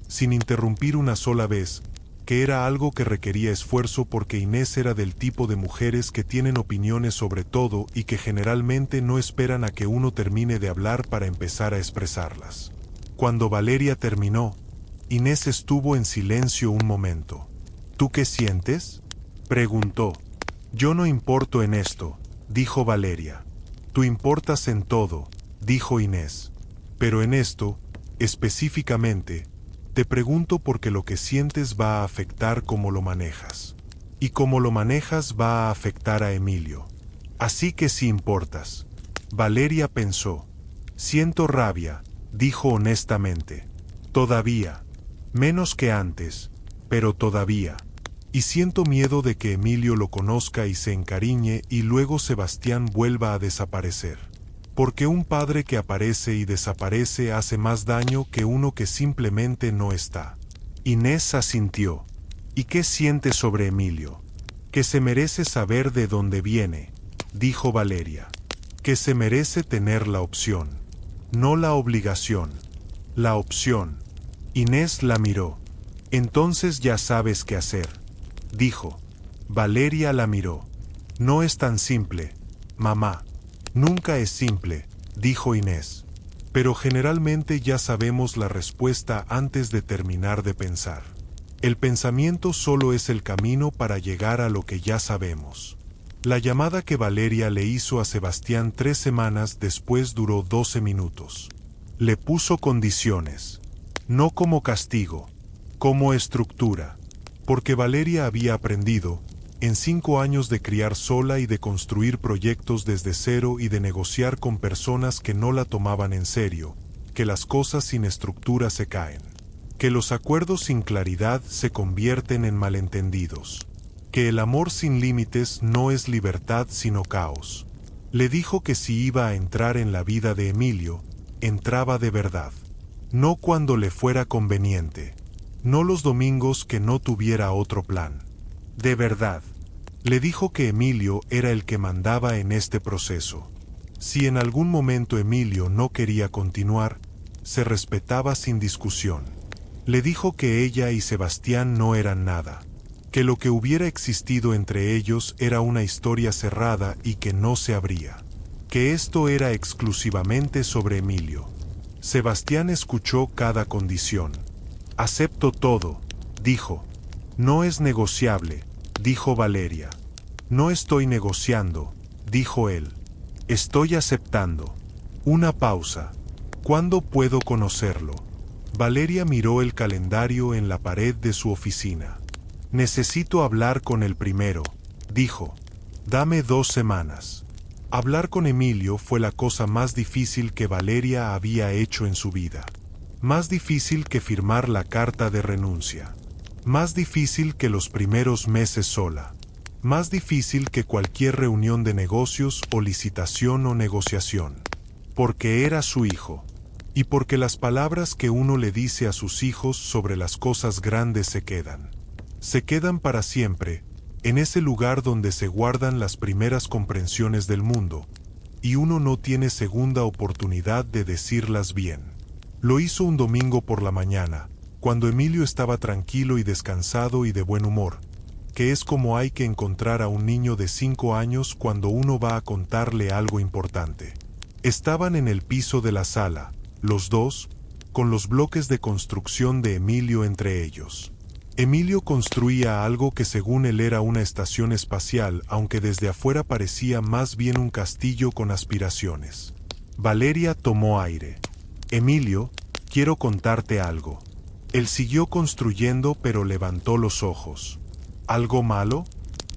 sin interrumpir una sola vez, que era algo que requería esfuerzo porque Inés era del tipo de mujeres que tienen opiniones sobre todo y que generalmente no esperan a que uno termine de hablar para empezar a expresarlas. Cuando Valeria terminó, Inés estuvo en silencio un momento. ¿Tú qué sientes?, preguntó. Yo no importo en esto, dijo Valeria. Tú importas en todo, dijo Inés. Pero en esto, específicamente, te pregunto porque lo que sientes va a afectar cómo lo manejas. Y cómo lo manejas va a afectar a Emilio. Así que sí importas. Valeria pensó. Siento rabia, dijo honestamente. Todavía. Menos que antes, pero todavía. Y siento miedo de que Emilio lo conozca y se encariñe y luego Sebastián vuelva a desaparecer. Porque un padre que aparece y desaparece hace más daño que uno que simplemente no está. Inés asintió. ¿Y qué siente sobre Emilio? Que se merece saber de dónde viene, dijo Valeria. Que se merece tener la opción. No la obligación. La opción. Inés la miró. Entonces ya sabes qué hacer, dijo. Valeria la miró. No es tan simple, mamá. Nunca es simple, dijo Inés. Pero generalmente ya sabemos la respuesta antes de terminar de pensar. El pensamiento solo es el camino para llegar a lo que ya sabemos. La llamada que Valeria le hizo a Sebastián 3 semanas después duró 12 minutos. Le puso condiciones. No como castigo, como estructura. Porque Valeria había aprendido, en 5 años de criar sola y de construir proyectos desde cero y de negociar con personas que no la tomaban en serio, que las cosas sin estructura se caen, que los acuerdos sin claridad se convierten en malentendidos, que el amor sin límites no es libertad sino caos. Le dijo que si iba a entrar en la vida de Emilio, entraba de verdad, no cuando le fuera conveniente, no los domingos que no tuviera otro plan. De verdad. Le dijo que Emilio era el que mandaba en este proceso. Si en algún momento Emilio no quería continuar, se respetaba sin discusión. Le dijo que ella y Sebastián no eran nada, que lo que hubiera existido entre ellos era una historia cerrada y que no se abría, que esto era exclusivamente sobre Emilio. Sebastián escuchó cada condición. Acepto todo, dijo. No es negociable, dijo Valeria. No estoy negociando, dijo él. Estoy aceptando. Una pausa. ¿Cuándo puedo conocerlo? Valeria miró el calendario en la pared de su oficina. Necesito hablar con el primero, dijo. Dame 2 semanas. Hablar con Emilio fue la cosa más difícil que Valeria había hecho en su vida. Más difícil que firmar la carta de renuncia. Más difícil que los primeros meses sola. Más difícil que cualquier reunión de negocios o licitación o negociación. Porque era su hijo. Y porque las palabras que uno le dice a sus hijos sobre las cosas grandes se quedan. Se quedan para siempre, en ese lugar donde se guardan las primeras comprensiones del mundo, y uno no tiene segunda oportunidad de decirlas bien. Lo hizo un domingo por la mañana, Cuando Emilio estaba tranquilo y descansado y de buen humor, que es como hay que encontrar a un niño de 5 años cuando uno va a contarle algo importante. Estaban en el piso de la sala, los dos, con los bloques de construcción de Emilio entre ellos. Emilio construía algo que según él era una estación espacial, aunque desde afuera parecía más bien un castillo con aspiraciones. Valeria tomó aire. Emilio, quiero contarte algo. Él siguió construyendo pero levantó los ojos. ¿Algo malo?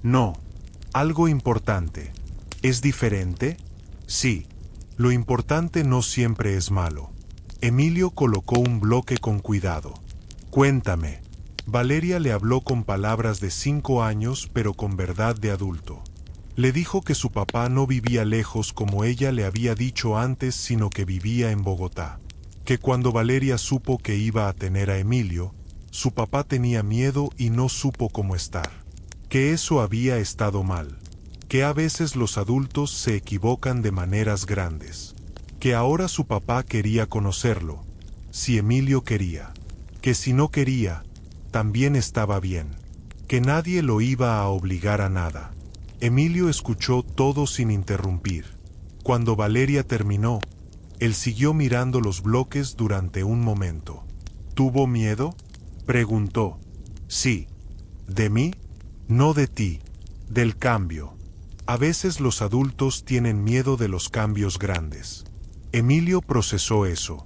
No. Algo importante. ¿Es diferente? Sí. Lo importante no siempre es malo. Emilio colocó un bloque con cuidado. Cuéntame. Valeria le habló con palabras de 5 años pero con verdad de adulto. Le dijo que su papá no vivía lejos como ella le había dicho antes, sino que vivía en Bogotá. Que cuando Valeria supo que iba a tener a Emilio, su papá tenía miedo y no supo cómo estar. Que eso había estado mal. Que a veces los adultos se equivocan de maneras grandes. Que ahora su papá quería conocerlo, si Emilio quería. Que si no quería, también estaba bien. Que nadie lo iba a obligar a nada. Emilio escuchó todo sin interrumpir. Cuando Valeria terminó, él siguió mirando los bloques durante un momento. ¿Tuvo miedo?, preguntó. Sí. ¿De mí? No de ti. Del cambio. A veces los adultos tienen miedo de los cambios grandes. Emilio procesó eso.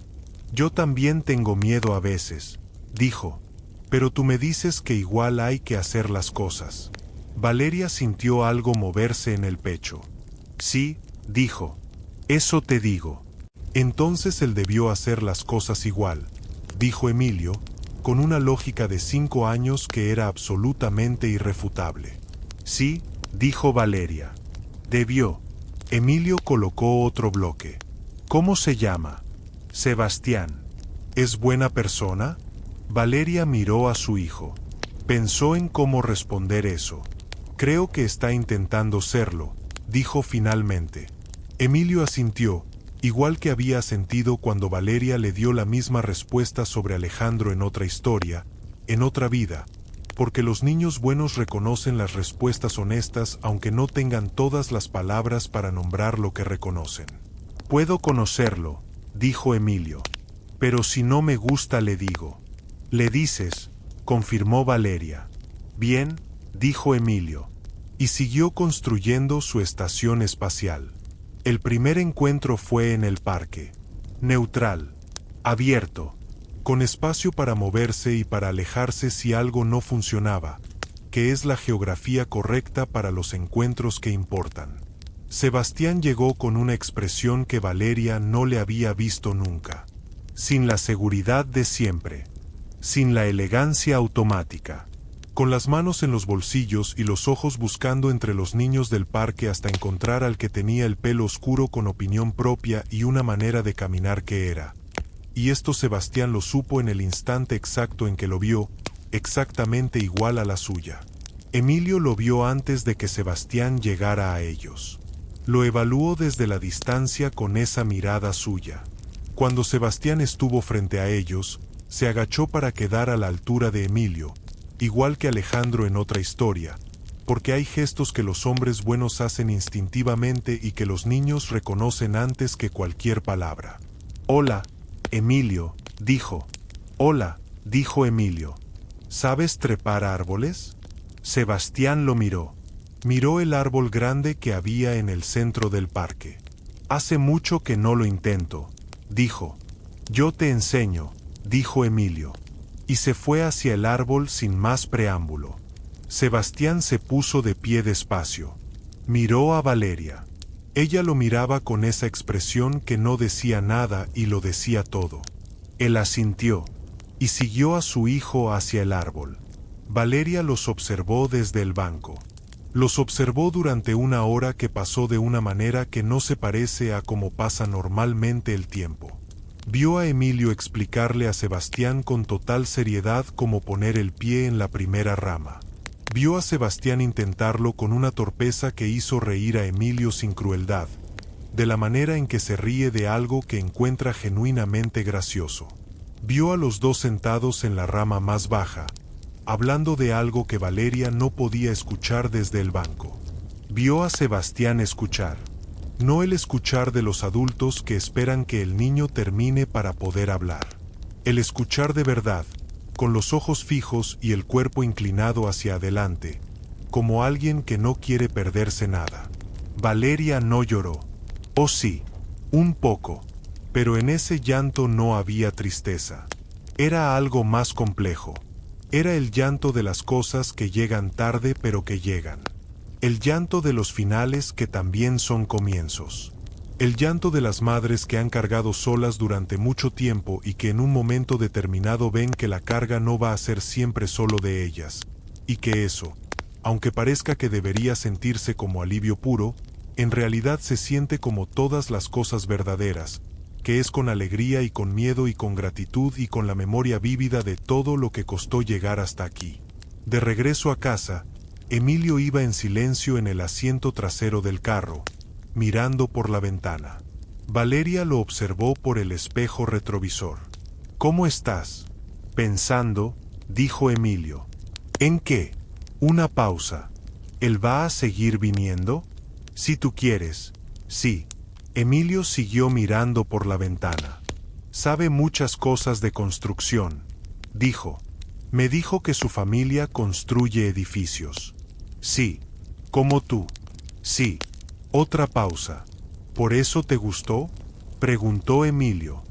Yo también tengo miedo a veces, dijo. Pero tú me dices que igual hay que hacer las cosas. Valeria sintió algo moverse en el pecho. Sí, dijo. Eso te digo. Entonces él debió hacer las cosas igual, dijo Emilio, con una lógica de 5 años que era absolutamente irrefutable. Sí, dijo Valeria. Debió. Emilio colocó otro bloque. ¿Cómo se llama? Sebastián. ¿Es buena persona? Valeria miró a su hijo. Pensó en cómo responder eso. Creo que está intentando serlo, dijo finalmente. Emilio asintió, igual que había sentido cuando Valeria le dio la misma respuesta sobre Alejandro en otra historia, en otra vida, porque los niños buenos reconocen las respuestas honestas aunque no tengan todas las palabras para nombrar lo que reconocen. Puedo conocerlo, dijo Emilio. Pero si no me gusta le digo. Le dices, confirmó Valeria. Bien, dijo Emilio. Y siguió construyendo su estación espacial. El primer encuentro fue en el parque. Neutral. Abierto. Con espacio para moverse y para alejarse si algo no funcionaba, que es la geografía correcta para los encuentros que importan. Sebastián llegó con una expresión que Valeria no le había visto nunca. Sin la seguridad de siempre. Sin la elegancia automática. Con las manos en los bolsillos y los ojos buscando entre los niños del parque hasta encontrar al que tenía el pelo oscuro con opinión propia y una manera de caminar que era. Y esto Sebastián lo supo en el instante exacto en que lo vio, exactamente igual a la suya. Emilio lo vio antes de que Sebastián llegara a ellos. Lo evaluó desde la distancia con esa mirada suya. Cuando Sebastián estuvo frente a ellos, se agachó para quedar a la altura de Emilio, igual que Alejandro en otra historia, porque hay gestos que los hombres buenos hacen instintivamente y que los niños reconocen antes que cualquier palabra. Hola, Emilio, dijo. Hola, dijo Emilio. ¿Sabes trepar árboles? Sebastián lo miró. Miró el árbol grande que había en el centro del parque. Hace mucho que no lo intento, dijo. Yo te enseño, dijo Emilio. Y se fue hacia el árbol sin más preámbulo. Sebastián se puso de pie despacio. Miró a Valeria. Ella lo miraba con esa expresión que no decía nada y lo decía todo. Él asintió, y siguió a su hijo hacia el árbol. Valeria los observó desde el banco. Los observó durante una hora que pasó de una manera que no se parece a como pasa normalmente el tiempo. Vio a Emilio explicarle a Sebastián con total seriedad cómo poner el pie en la primera rama. Vio a Sebastián intentarlo con una torpeza que hizo reír a Emilio sin crueldad, de la manera en que se ríe de algo que encuentra genuinamente gracioso. Vio a los dos sentados en la rama más baja, hablando de algo que Valeria no podía escuchar desde el banco. Vio a Sebastián escuchar. No el escuchar de los adultos que esperan que el niño termine para poder hablar. El escuchar de verdad, con los ojos fijos y el cuerpo inclinado hacia adelante, como alguien que no quiere perderse nada. Valeria no lloró. Oh sí, un poco, pero en ese llanto no había tristeza. Era algo más complejo. Era el llanto de las cosas que llegan tarde pero que llegan. El llanto de los finales que también son comienzos. El llanto de las madres que han cargado solas durante mucho tiempo y que en un momento determinado ven que la carga no va a ser siempre solo de ellas, y que eso, aunque parezca que debería sentirse como alivio puro, en realidad se siente como todas las cosas verdaderas, que es con alegría y con miedo y con gratitud y con la memoria vívida de todo lo que costó llegar hasta aquí. De regreso a casa, Emilio iba en silencio en el asiento trasero del carro, mirando por la ventana. Valeria lo observó por el espejo retrovisor. ¿Cómo estás? Pensando, dijo Emilio. ¿En qué? Una pausa. ¿Él va a seguir viniendo? Si tú quieres. Sí. Emilio siguió mirando por la ventana. Sabe muchas cosas de construcción, dijo. Me dijo que su familia construye edificios. Sí. ¿Como tú? Sí. Otra pausa. ¿Por eso te gustó? Preguntó Emilio.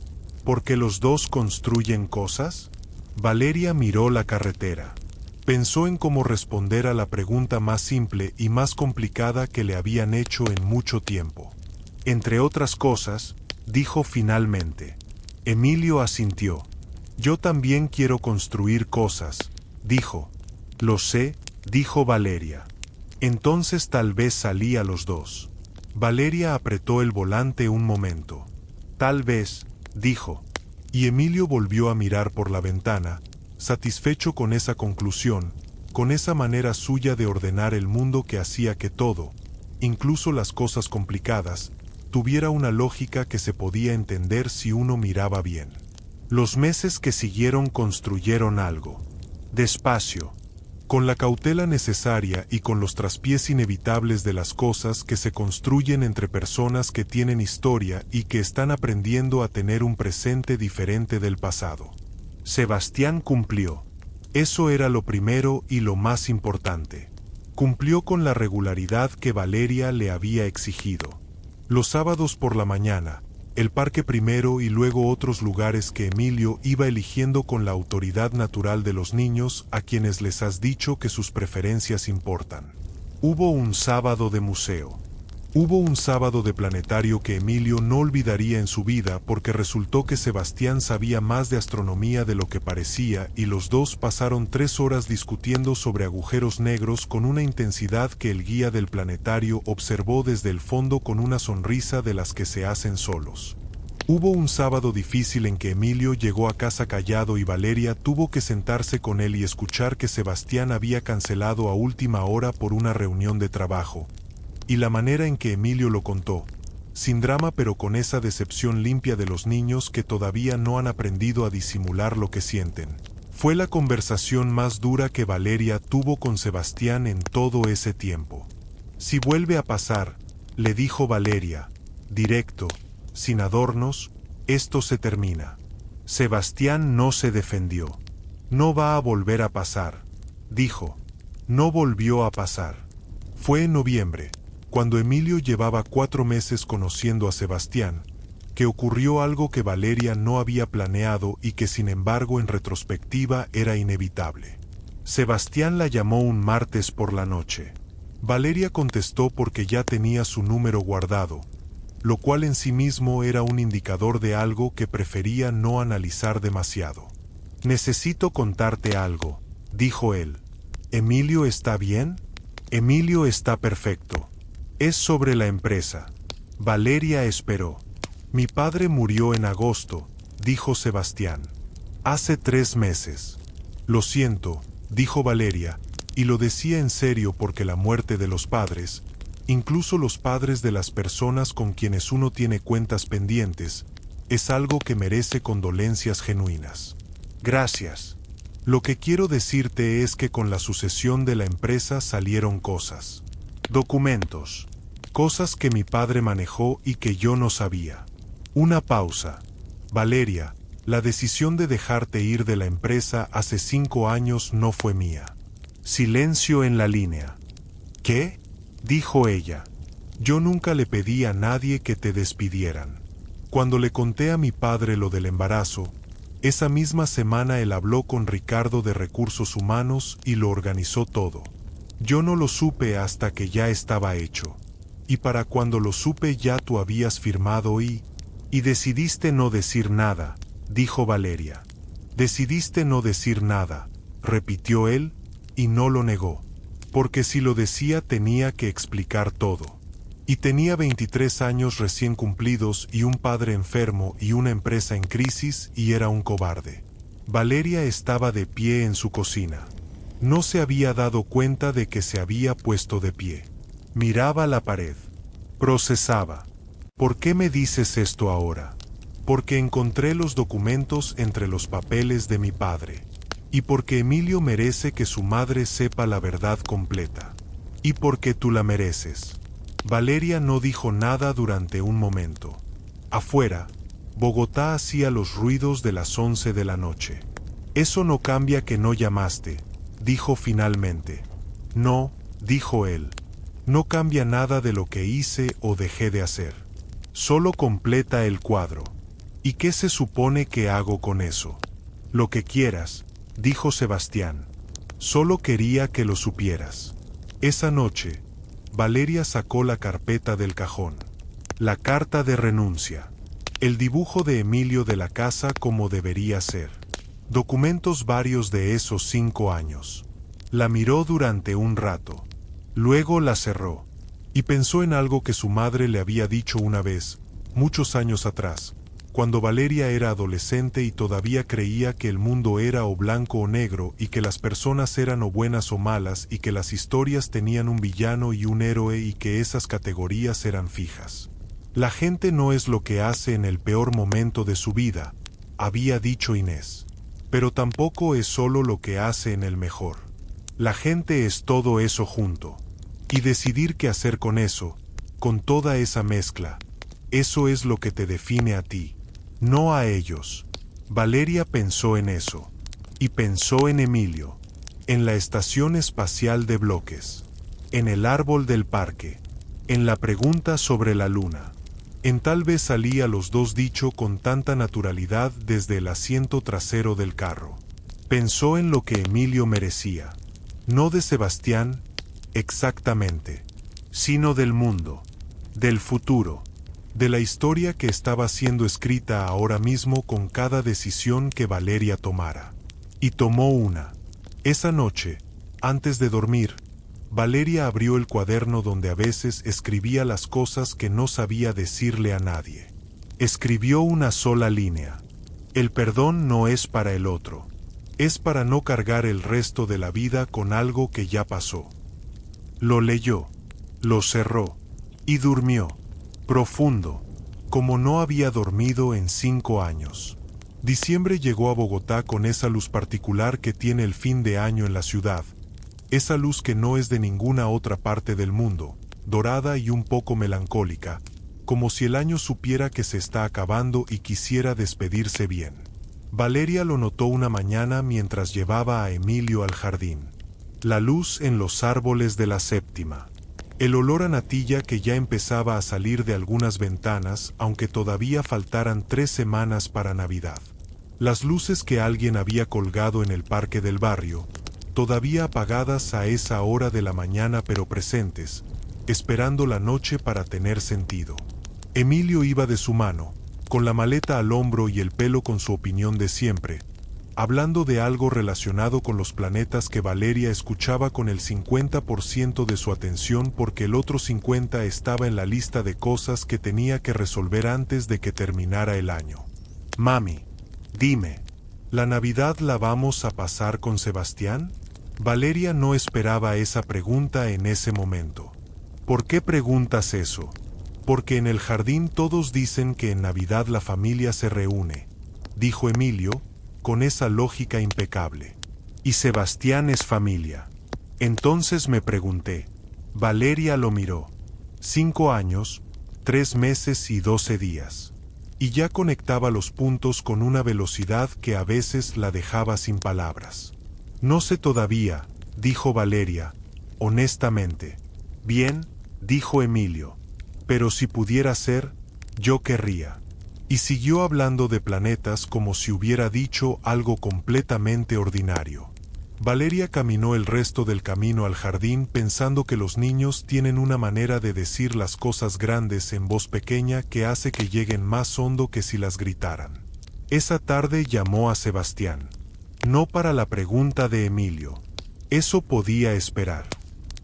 ¿Porque los dos construyen cosas? Valeria miró la carretera. Pensó en cómo responder a la pregunta más simple y más complicada que le habían hecho en mucho tiempo. Entre otras cosas, dijo finalmente. Emilio asintió. Yo también quiero construir cosas, dijo. Lo sé, dijo Valeria. Entonces tal vez salí a los dos. Valeria apretó el volante un momento. Tal vez, dijo. Y Emilio volvió a mirar por la ventana, satisfecho con esa conclusión, con esa manera suya de ordenar el mundo que hacía que todo, incluso las cosas complicadas, tuviera una lógica que se podía entender si uno miraba bien. Los meses que siguieron construyeron algo. Despacio, con la cautela necesaria y con los traspiés inevitables de las cosas que se construyen entre personas que tienen historia y que están aprendiendo a tener un presente diferente del pasado. Sebastián cumplió. Eso era lo primero y lo más importante. Cumplió con la regularidad que Valeria le había exigido. Los sábados por la mañana, el parque primero y luego otros lugares que Emilio iba eligiendo con la autoridad natural de los niños a quienes les has dicho que sus preferencias importan. Hubo un sábado de museo. Hubo un sábado de planetario que Emilio no olvidaría en su vida porque resultó que Sebastián sabía más de astronomía de lo que parecía y los dos pasaron 3 horas discutiendo sobre agujeros negros con una intensidad que el guía del planetario observó desde el fondo con una sonrisa de las que se hacen solos. Hubo un sábado difícil en que Emilio llegó a casa callado y Valeria tuvo que sentarse con él y escuchar que Sebastián había cancelado a última hora por una reunión de trabajo. Y la manera en que Emilio lo contó, sin drama pero con esa decepción limpia de los niños que todavía no han aprendido a disimular lo que sienten, fue la conversación más dura que Valeria tuvo con Sebastián en todo ese tiempo. Si vuelve a pasar, le dijo Valeria, directo, sin adornos, esto se termina. Sebastián no se defendió. No va a volver a pasar, dijo. No volvió a pasar. Fue en noviembre, cuando Emilio llevaba 4 meses conociendo a Sebastián, que ocurrió algo que Valeria no había planeado y que sin embargo en retrospectiva era inevitable. Sebastián la llamó un martes por la noche. Valeria contestó porque ya tenía su número guardado, lo cual en sí mismo era un indicador de algo que prefería no analizar demasiado. Necesito contarte algo, dijo él. ¿Emilio está bien? Emilio está perfecto. Es sobre la empresa. Valeria esperó. Mi padre murió en agosto, dijo Sebastián. Hace 3 meses. Lo siento, dijo Valeria, y lo decía en serio porque la muerte de los padres, incluso los padres de las personas con quienes uno tiene cuentas pendientes, Es algo que merece condolencias genuinas. Gracias. Lo que quiero decirte es que con la sucesión de la empresa salieron cosas. Documentos. Cosas que mi padre manejó y que yo no sabía. Una pausa. Valeria, la decisión de dejarte ir de la empresa hace 5 años no fue mía. Silencio en la línea. ¿Qué? Dijo ella. Yo nunca le pedí a nadie que te despidieran. Cuando le conté a mi padre lo del embarazo, esa misma semana él habló con Ricardo de Recursos Humanos y lo organizó todo. Yo no lo supe hasta que ya estaba hecho. Y para cuando lo supe ya tú habías firmado y decidiste no decir nada, dijo Valeria. Decidiste no decir nada, repitió él, y no lo negó. Porque si lo decía tenía que explicar todo. Y tenía 23 años recién cumplidos y un padre enfermo y una empresa en crisis y era un cobarde. Valeria estaba de pie en su cocina. No se había dado cuenta de que se había puesto de pie. Miraba la pared. Procesaba. ¿Por qué me dices esto ahora? Porque encontré los documentos entre los papeles de mi padre. Y porque Emilio merece que su madre sepa la verdad completa. Y porque tú la mereces. Valeria no dijo nada durante un momento. Afuera, Bogotá hacía los ruidos de las 11 de la noche. Eso no cambia que no llamaste, dijo finalmente. No, dijo él. No cambia nada de lo que hice o dejé de hacer. Solo completa el cuadro. ¿Y qué se supone que hago con eso? Lo que quieras, dijo Sebastián. Solo quería que lo supieras. Esa noche, Valeria sacó la carpeta del cajón. La carta de renuncia. El dibujo de Emilio de la casa como debería ser. Documentos varios de esos 5 años. La miró durante un rato. Luego la cerró. Y pensó en algo que su madre le había dicho una vez, muchos años atrás, cuando Valeria era adolescente y todavía creía que el mundo era o blanco o negro y que las personas eran o buenas o malas y que las historias tenían un villano y un héroe y que esas categorías eran fijas. La gente no es lo que hace en el peor momento de su vida, había dicho Inés. Pero tampoco es solo lo que hace en el mejor. La gente es todo eso junto. Y decidir qué hacer con eso, con toda esa mezcla, eso es lo que te define a ti. No a ellos. Valeria pensó en eso. Y pensó en Emilio. En la estación espacial de Bloques. En el árbol del parque. En la pregunta sobre la luna. En tal vez salía los dos dicho con tanta naturalidad desde el asiento trasero del carro. Pensó en lo que Emilio merecía. No de Sebastián, exactamente. Sino del mundo. Del futuro. De la historia que estaba siendo escrita ahora mismo con cada decisión que Valeria tomara. Y tomó una. Esa noche, antes de dormir, Valeria abrió el cuaderno donde a veces escribía las cosas que no sabía decirle a nadie. Escribió una sola línea. El perdón no es para el otro. Es para no cargar el resto de la vida con algo que ya pasó. Lo leyó. Lo cerró. Y durmió. Profundo, como no había dormido en 5 años. Diciembre llegó a Bogotá con esa luz particular que tiene el fin de año en la ciudad. Esa luz que no es de ninguna otra parte del mundo, dorada y un poco melancólica, como si el año supiera que se está acabando y quisiera despedirse bien. Valeria lo notó una mañana mientras llevaba a Emilio al jardín. La luz en los árboles de la séptima. El olor a natilla que ya empezaba a salir de algunas ventanas, aunque todavía faltaran 3 semanas para Navidad. Las luces que alguien había colgado en el parque del barrio, todavía apagadas a esa hora de la mañana pero presentes, esperando la noche para tener sentido. Emilio iba de su mano, con la maleta al hombro y el pelo con su opinión de siempre, hablando de algo relacionado con los planetas que Valeria escuchaba con el 50% de su atención porque el otro 50% estaba en la lista de cosas que tenía que resolver antes de que terminara el año. Mami, dime, ¿la Navidad la vamos a pasar con Sebastián? Valeria no esperaba esa pregunta en ese momento. ¿Por qué preguntas eso? Porque en el jardín todos dicen que en Navidad la familia se reúne, dijo Emilio, con esa lógica impecable. Y Sebastián es familia. Entonces me pregunté. Valeria lo miró. 5 años, 3 meses y 12 días. Y ya conectaba los puntos con una velocidad que a veces la dejaba sin palabras. No sé todavía, dijo Valeria, honestamente. Bien, dijo Emilio. Pero si pudiera ser, yo querría. Y siguió hablando de planetas como si hubiera dicho algo completamente ordinario. Valeria caminó el resto del camino al jardín pensando que los niños tienen una manera de decir las cosas grandes en voz pequeña que hace que lleguen más hondo que si las gritaran. Esa tarde llamó a Sebastián. No para la pregunta de Emilio. Eso podía esperar.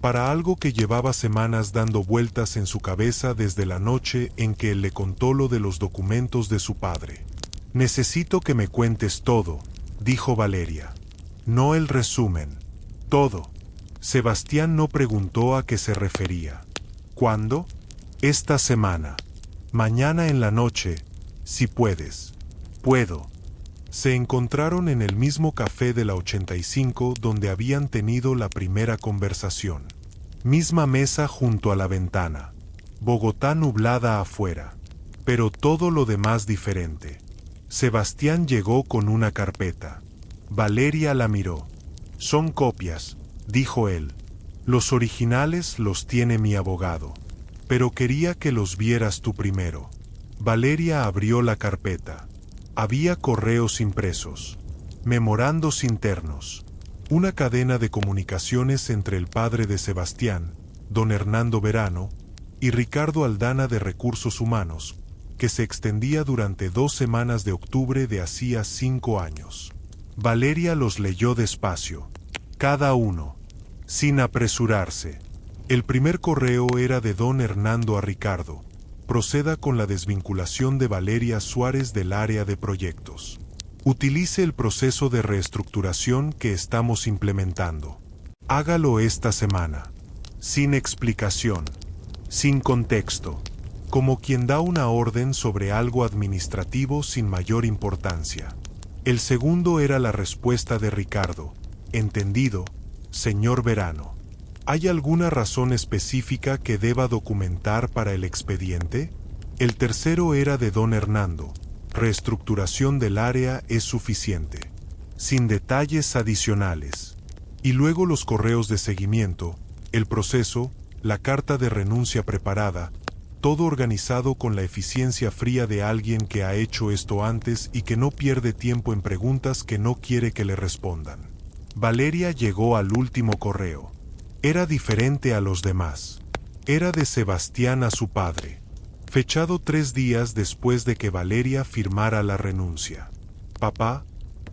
Para algo que llevaba semanas dando vueltas en su cabeza desde la noche en que él le contó lo de los documentos de su padre. Necesito que me cuentes todo, dijo Valeria. No el resumen. Todo. Sebastián no preguntó a qué se refería. ¿Cuándo? Esta semana. Mañana en la noche, si puedes. Puedo. Se encontraron en el mismo café de la 85 donde habían tenido la primera conversación. Misma mesa junto a la ventana. Bogotá nublada afuera. Pero todo lo demás diferente. Sebastián llegó con una carpeta. Valeria la miró. Son copias, dijo él. Los originales los tiene mi abogado. Pero quería que los vieras tú primero. Valeria abrió la carpeta. Había correos impresos, memorandos internos, una cadena de comunicaciones entre el padre de Sebastián, don Hernando Verano, y Ricardo Aldana de Recursos Humanos, que se extendía durante 2 semanas de octubre de hacía 5 años. Valeria los leyó despacio, cada uno, sin apresurarse. El primer correo era de don Hernando a Ricardo. Proceda con la desvinculación de Valeria Suárez del área de proyectos. Utilice el proceso de reestructuración que estamos implementando. Hágalo esta semana. Sin explicación. Sin contexto. Como quien da una orden sobre algo administrativo sin mayor importancia. El segundo era la respuesta de Ricardo. Entendido, señor Verano. ¿Hay alguna razón específica que deba documentar para el expediente? El tercero era de don Hernando. Reestructuración del área es suficiente. Sin detalles adicionales. Y luego los correos de seguimiento, el proceso, la carta de renuncia preparada, todo organizado con la eficiencia fría de alguien que ha hecho esto antes y que no pierde tiempo en preguntas que no quiere que le respondan. Valeria llegó al último correo. Era diferente a los demás. Era de Sebastián a su padre. Fechado 3 días después de que Valeria firmara la renuncia. Papá,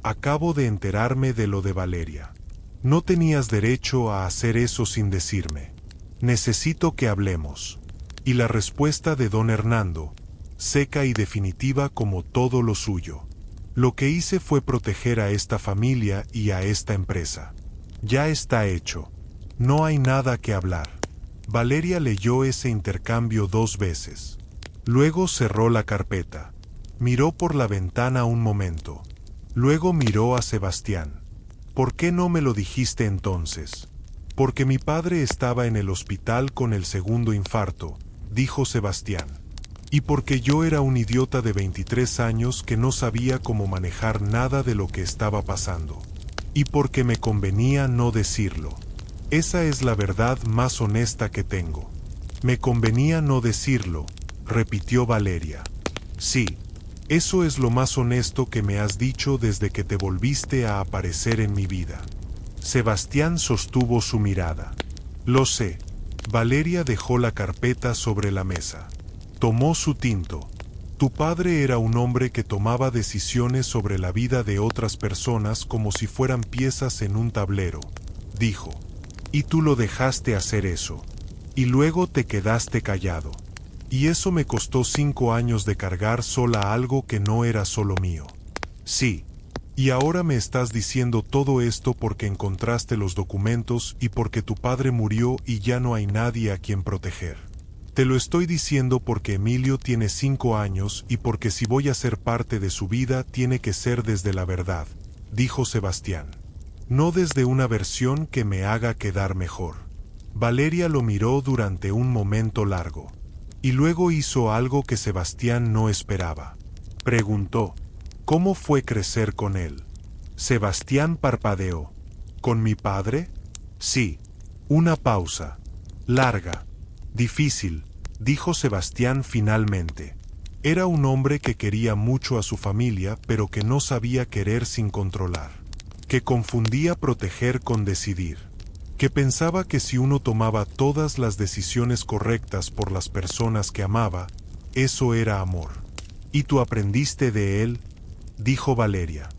acabo de enterarme de lo de Valeria. No tenías derecho a hacer eso sin decirme. Necesito que hablemos. Y la respuesta de don Hernando, seca y definitiva como todo lo suyo. Lo que hice fue proteger a esta familia y a esta empresa. Ya está hecho. No hay nada que hablar. Valeria leyó ese intercambio 2 veces. Luego cerró la carpeta. Miró por la ventana un momento. Luego miró a Sebastián. ¿Por qué no me lo dijiste entonces? Porque mi padre estaba en el hospital con el segundo infarto, dijo Sebastián. Y porque yo era un idiota de 23 años que no sabía cómo manejar nada de lo que estaba pasando. Y porque me convenía no decirlo. Esa es la verdad más honesta que tengo. Me convenía no decirlo, repitió Valeria. Sí, eso es lo más honesto que me has dicho desde que te volviste a aparecer en mi vida. Sebastián sostuvo su mirada. Lo sé. Valeria dejó la carpeta sobre la mesa. Tomó su tinto. Tu padre era un hombre que tomaba decisiones sobre la vida de otras personas como si fueran piezas en un tablero, dijo. Y tú lo dejaste hacer eso. Y luego te quedaste callado. Y eso me costó 5 años de cargar sola algo que no era solo mío. Sí. Y ahora me estás diciendo todo esto porque encontraste los documentos y porque tu padre murió y ya no hay nadie a quien proteger. Te lo estoy diciendo porque Emilio tiene 5 años y porque si voy a ser parte de su vida tiene que ser desde la verdad, dijo Sebastián. No desde una versión que me haga quedar mejor. Valeria lo miró durante un momento largo. Y luego hizo algo que Sebastián no esperaba. Preguntó, ¿cómo fue crecer con él? Sebastián parpadeó. ¿Con mi padre? Sí. Una pausa. Larga. Difícil, dijo Sebastián finalmente. Era un hombre que quería mucho a su familia, pero que no sabía querer sin controlar. Que confundía proteger con decidir. Que pensaba que si uno tomaba todas las decisiones correctas por las personas que amaba, eso era amor. ¿Y tú aprendiste de él? Dijo Valeria.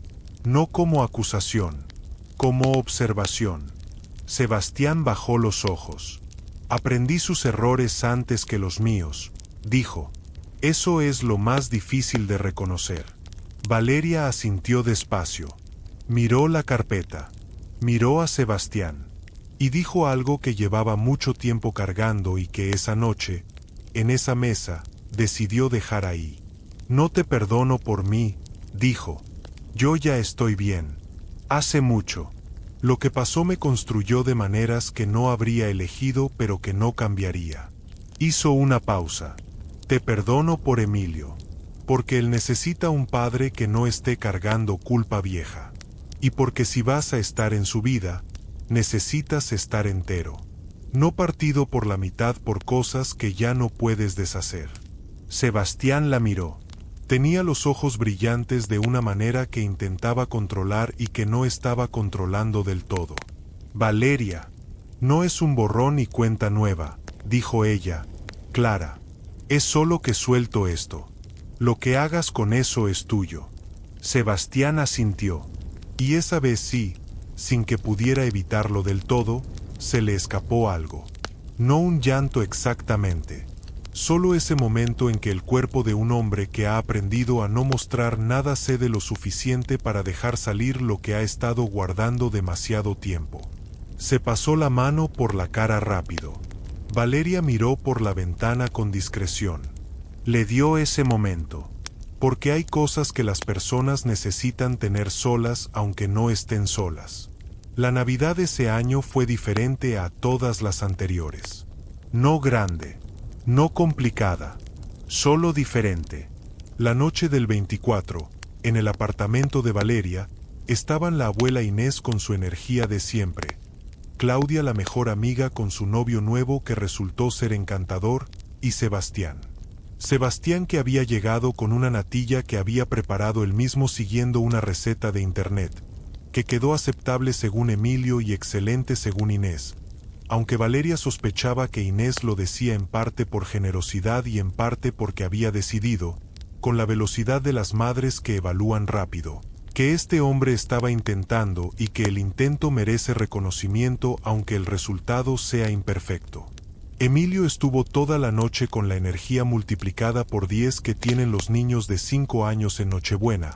No como acusación, como observación. Sebastián bajó los ojos. Aprendí sus errores antes que los míos, dijo. Eso es lo más difícil de reconocer. Valeria asintió despacio. Miró la carpeta. Miró a Sebastián. Y dijo algo que llevaba mucho tiempo cargando y que esa noche, en esa mesa, decidió dejar ahí. No te perdono por mí, dijo. Yo ya estoy bien. Hace mucho. Lo que pasó me construyó de maneras que no habría elegido pero que no cambiaría. Hizo una pausa. Te perdono por Emilio. Porque él necesita un padre que no esté cargando culpa vieja. Y porque si vas a estar en su vida, necesitas estar entero, no partido por la mitad por cosas que ya no puedes deshacer. Sebastián la miró. Tenía los ojos brillantes de una manera que intentaba controlar y que no estaba controlando del todo. Valeria, no es un borrón y cuenta nueva, dijo ella, Clara. Es solo que suelto esto. Lo que hagas con eso es tuyo. Sebastián asintió. Y esa vez sí, sin que pudiera evitarlo del todo, se le escapó algo. No un llanto exactamente. Solo ese momento en que el cuerpo de un hombre que ha aprendido a no mostrar nada cede lo suficiente para dejar salir lo que ha estado guardando demasiado tiempo. Se pasó la mano por la cara rápido. Valeria miró por la ventana con discreción. Le dio ese momento. Porque hay cosas que las personas necesitan tener solas aunque no estén solas. La Navidad de ese año fue diferente a todas las anteriores. No grande, no complicada, solo diferente. La noche del 24, en el apartamento de Valeria, estaban la abuela Inés con su energía de siempre, Claudia la mejor amiga con su novio nuevo que resultó ser encantador, y Sebastián. Sebastián que había llegado con una natilla que había preparado él mismo siguiendo una receta de internet, que quedó aceptable según Emilio y excelente según Inés, aunque Valeria sospechaba que Inés lo decía en parte por generosidad y en parte porque había decidido, con la velocidad de las madres que evalúan rápido, que este hombre estaba intentando y que el intento merece reconocimiento aunque el resultado sea imperfecto. Emilio estuvo toda la noche con la energía multiplicada por 10 que tienen los niños de 5 años en Nochebuena,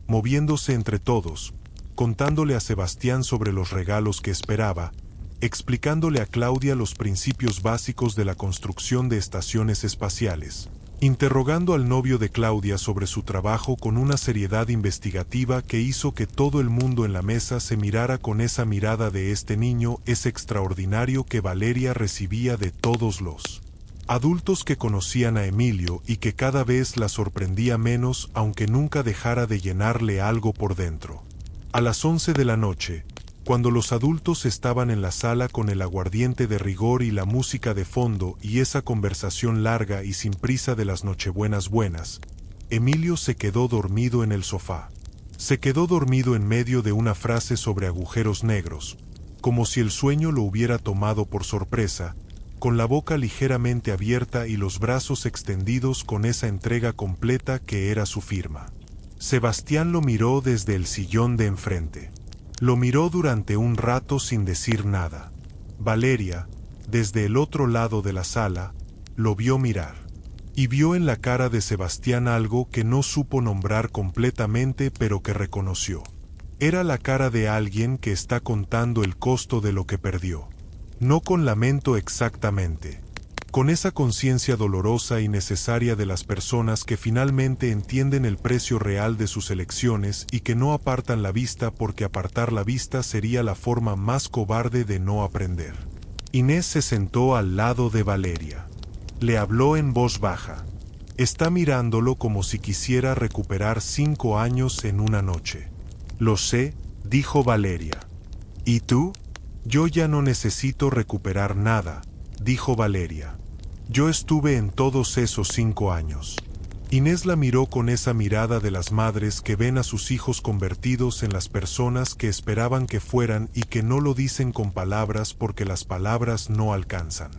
moviéndose entre todos, contándole a Sebastián sobre los regalos que esperaba, explicándole a Claudia los principios básicos de la construcción de estaciones espaciales, interrogando al novio de Claudia sobre su trabajo con una seriedad investigativa que hizo que todo el mundo en la mesa se mirara con esa mirada de este niño es extraordinario que Valeria recibía de todos los adultos que conocían a Emilio y que cada vez la sorprendía menos aunque nunca dejara de llenarle algo por dentro. A las 11 de la noche, cuando los adultos estaban en la sala con el aguardiente de rigor y la música de fondo y esa conversación larga y sin prisa de las nochebuenas buenas, Emilio se quedó dormido en el sofá. Se quedó dormido en medio de una frase sobre agujeros negros, como si el sueño lo hubiera tomado por sorpresa, con la boca ligeramente abierta y los brazos extendidos con esa entrega completa que era su firma. Sebastián lo miró desde el sillón de enfrente. Lo miró durante un rato sin decir nada. Valeria, desde el otro lado de la sala, lo vio mirar. Y vio en la cara de Sebastián algo que no supo nombrar completamente pero que reconoció. Era la cara de alguien que está contando el costo de lo que perdió. No con lamento exactamente, con esa conciencia dolorosa y necesaria de las personas que finalmente entienden el precio real de sus elecciones y que no apartan la vista porque apartar la vista sería la forma más cobarde de no aprender. Inés se sentó al lado de Valeria. Le habló en voz baja. Está mirándolo como si quisiera recuperar 5 años en una noche. Lo sé, dijo Valeria. ¿Y tú? Yo ya no necesito recuperar nada, dijo Valeria. Yo estuve en todos esos 5 años. Inés la miró con esa mirada de las madres que ven a sus hijos convertidos en las personas que esperaban que fueran y que no lo dicen con palabras porque las palabras no alcanzan.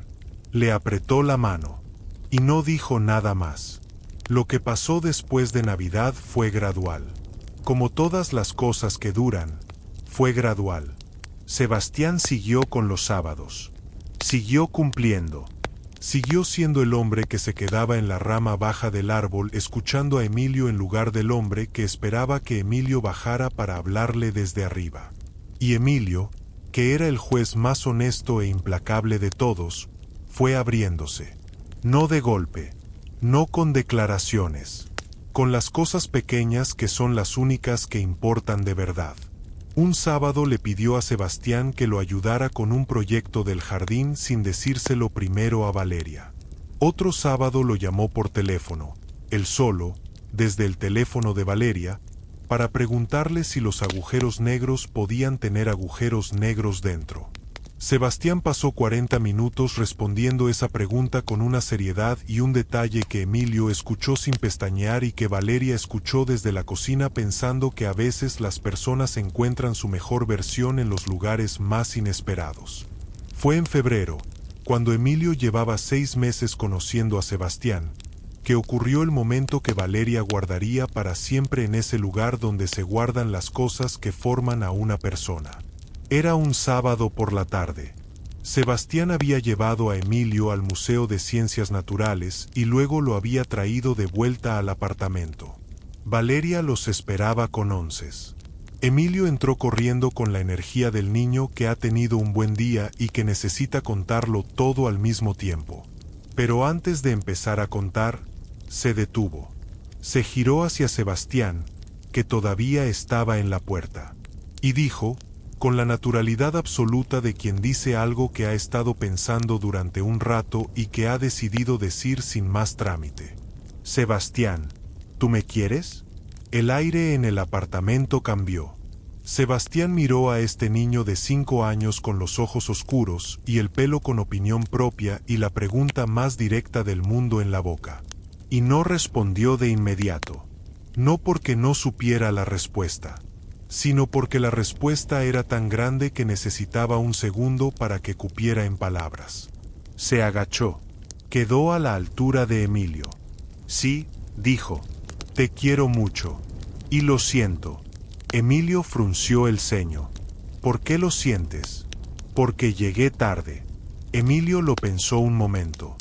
Le apretó la mano. Y no dijo nada más. Lo que pasó después de Navidad fue gradual. Como todas las cosas que duran, fue gradual. Sebastián siguió con los sábados. Siguió cumpliendo. Siguió siendo el hombre que se quedaba en la rama baja del árbol escuchando a Emilio en lugar del hombre que esperaba que Emilio bajara para hablarle desde arriba. Y Emilio, que era el juez más honesto e implacable de todos, fue abriéndose. No de golpe, no con declaraciones, con las cosas pequeñas que son las únicas que importan de verdad. Un sábado le pidió a Sebastián que lo ayudara con un proyecto del jardín sin decírselo primero a Valeria. Otro sábado lo llamó por teléfono, él solo, desde el teléfono de Valeria, para preguntarle si los agujeros negros podían tener agujeros negros dentro. Sebastián pasó 40 minutos respondiendo esa pregunta con una seriedad y un detalle que Emilio escuchó sin pestañear y que Valeria escuchó desde la cocina pensando que a veces las personas encuentran su mejor versión en los lugares más inesperados. Fue en febrero, cuando Emilio llevaba 6 meses conociendo a Sebastián, que ocurrió el momento que Valeria guardaría para siempre en ese lugar donde se guardan las cosas que forman a una persona. Era un sábado por la tarde. Sebastián había llevado a Emilio al Museo de Ciencias Naturales y luego lo había traído de vuelta al apartamento. Valeria los esperaba con onces. Emilio entró corriendo con la energía del niño que ha tenido un buen día y que necesita contarlo todo al mismo tiempo. Pero antes de empezar a contar, se detuvo. Se giró hacia Sebastián, que todavía estaba en la puerta, y dijo, con la naturalidad absoluta de quien dice algo que ha estado pensando durante un rato y que ha decidido decir sin más trámite. Sebastián, ¿tú me quieres? El aire en el apartamento cambió. Sebastián miró a este niño de 5 años con los ojos oscuros y el pelo con opinión propia y la pregunta más directa del mundo en la boca. Y no respondió de inmediato. No porque no supiera la respuesta, sino porque la respuesta era tan grande que necesitaba un segundo para que cupiera en palabras. Se agachó. Quedó a la altura de Emilio. Sí, dijo. Te quiero mucho. Y lo siento. Emilio frunció el ceño. ¿Por qué lo sientes? Porque llegué tarde. Emilio lo pensó un momento.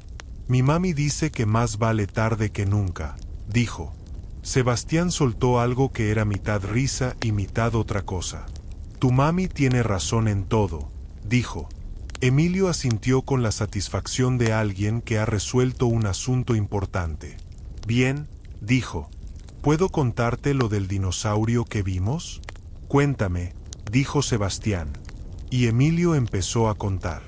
Mi mami dice que más vale tarde que nunca, dijo. Sebastián soltó algo que era mitad risa y mitad otra cosa. Tu mami tiene razón en todo, dijo. Emilio asintió con la satisfacción de alguien que ha resuelto un asunto importante. Bien, dijo. ¿Puedo contarte lo del dinosaurio que vimos? Cuéntame, dijo Sebastián. Y Emilio empezó a contar.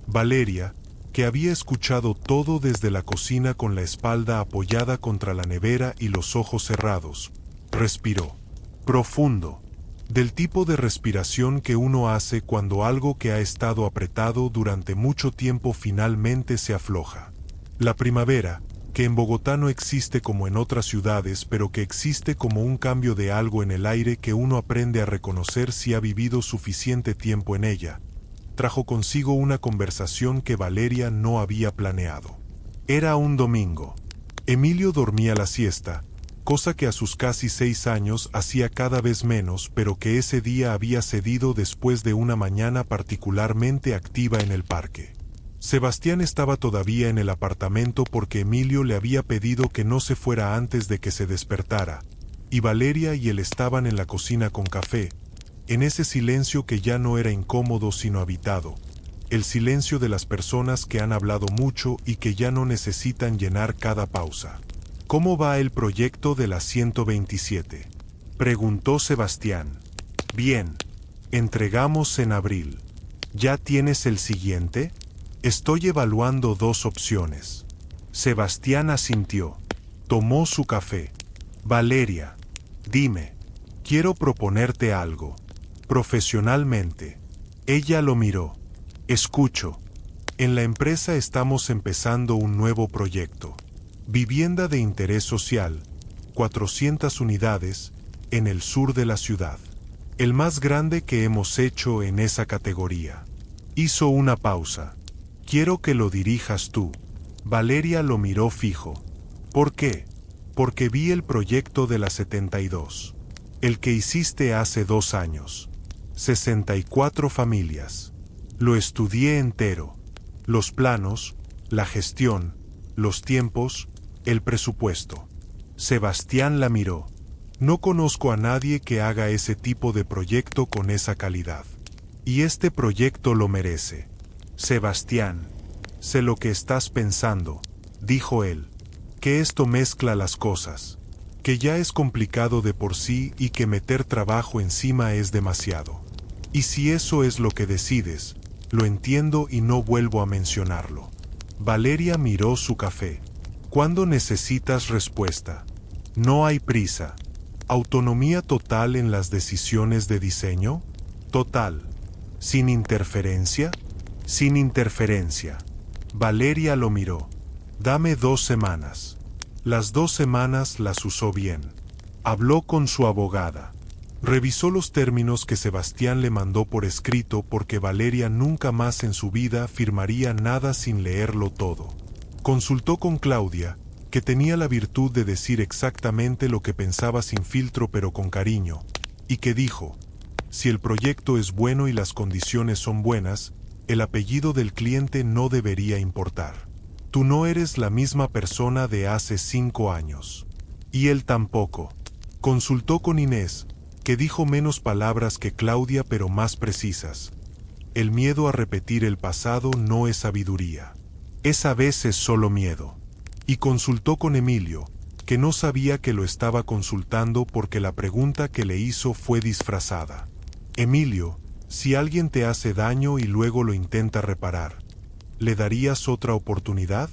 Valeria, que había escuchado todo desde la cocina con la espalda apoyada contra la nevera y los ojos cerrados, respiró. Profundo. Del tipo de respiración que uno hace cuando algo que ha estado apretado durante mucho tiempo finalmente se afloja. La primavera, que en Bogotá no existe como en otras ciudades, pero que existe como un cambio de algo en el aire que uno aprende a reconocer si ha vivido suficiente tiempo en ella, trajo consigo una conversación que Valeria no había planeado. Era un domingo. Emilio dormía la siesta, cosa que a sus casi 6 años hacía cada vez menos, pero que ese día había cedido después de una mañana particularmente activa en el parque. Sebastián estaba todavía en el apartamento porque Emilio le había pedido que no se fuera antes de que se despertara, y Valeria y él estaban en la cocina con café, en ese silencio que ya no era incómodo sino habitado, el silencio de las personas que han hablado mucho y que ya no necesitan llenar cada pausa. ¿Cómo va el proyecto de la 127? Preguntó Sebastián. Bien. Entregamos en abril. ¿Ya tienes el siguiente? Estoy evaluando 2 opciones. Sebastián asintió. Tomó su café. Valeria, dime, quiero proponerte algo. Profesionalmente. Ella lo miró. Escucho. En la empresa estamos empezando un nuevo proyecto. Vivienda de interés social, 400 unidades, en el sur de la ciudad. El más grande que hemos hecho en esa categoría. Hizo una pausa. Quiero que lo dirijas tú. Valeria lo miró fijo. ¿Por qué? Porque vi el proyecto de la 72. El que hiciste hace 2 años. 64 familias. Lo estudié entero. Los planos, la gestión, los tiempos, el presupuesto. Sebastián la miró. No conozco a nadie que haga ese tipo de proyecto con esa calidad. Y este proyecto lo merece. Sebastián, sé lo que estás pensando, dijo él. Que esto mezcla las cosas. Que ya es complicado de por sí y que meter trabajo encima es demasiado. Y si eso es lo que decides, lo entiendo y no vuelvo a mencionarlo. Valeria miró su café. ¿Cuándo necesitas respuesta? No hay prisa. ¿Autonomía total en las decisiones de diseño? Total. ¿Sin interferencia? Sin interferencia. Valeria lo miró. Dame 2 semanas. Las 2 semanas las usó bien. Habló con su abogada. Revisó los términos que Sebastián le mandó por escrito porque Valeria nunca más en su vida firmaría nada sin leerlo todo. Consultó con Claudia, que tenía la virtud de decir exactamente lo que pensaba sin filtro pero con cariño, y que dijo, si el proyecto es bueno y las condiciones son buenas, el apellido del cliente no debería importar. Tú no eres la misma persona de hace 5 años. Y él tampoco. Consultó con Inés, que dijo menos palabras que Claudia pero más precisas. El miedo a repetir el pasado no es sabiduría. Es a veces solo miedo. Y consultó con Emilio, que no sabía que lo estaba consultando porque la pregunta que le hizo fue disfrazada. Emilio, si alguien te hace daño y luego lo intenta reparar, ¿le darías otra oportunidad?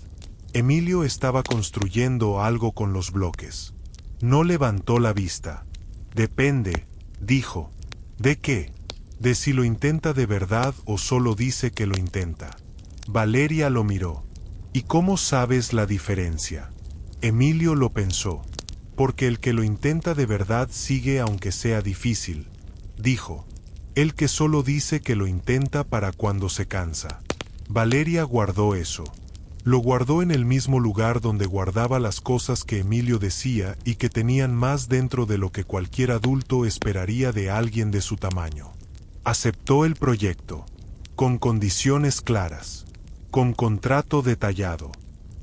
Emilio estaba construyendo algo con los bloques. No levantó la vista. Depende, dijo. ¿De qué? De si lo intenta de verdad o solo dice que lo intenta. Valeria lo miró. ¿Y cómo sabes la diferencia? Emilio lo pensó. Porque el que lo intenta de verdad sigue aunque sea difícil, dijo. El que solo dice que lo intenta para cuando se cansa. Valeria guardó eso. Lo guardó en el mismo lugar donde guardaba las cosas que Emilio decía y que tenían más dentro de lo que cualquier adulto esperaría de alguien de su tamaño. Aceptó el proyecto, con condiciones claras, con contrato detallado,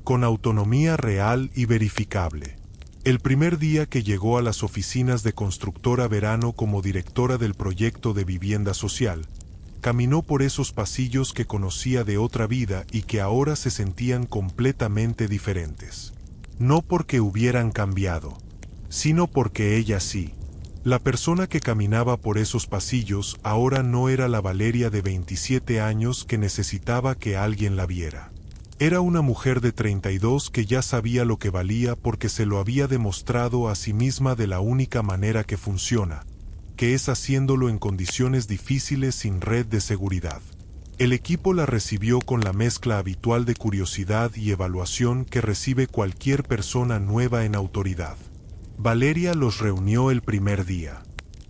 con autonomía real y verificable. El primer día que llegó a las oficinas de Constructora Verano como directora del proyecto de vivienda social, caminó por esos pasillos que conocía de otra vida y que ahora se sentían completamente diferentes. No porque hubieran cambiado, sino porque ella sí. La persona que caminaba por esos pasillos ahora no era la Valeria de 27 años que necesitaba que alguien la viera. Era una mujer de 32 que ya sabía lo que valía porque se lo había demostrado a sí misma de la única manera que funciona, que es haciéndolo en condiciones difíciles sin red de seguridad. El equipo la recibió con la mezcla habitual de curiosidad y evaluación que recibe cualquier persona nueva en autoridad. Valeria los reunió el primer día.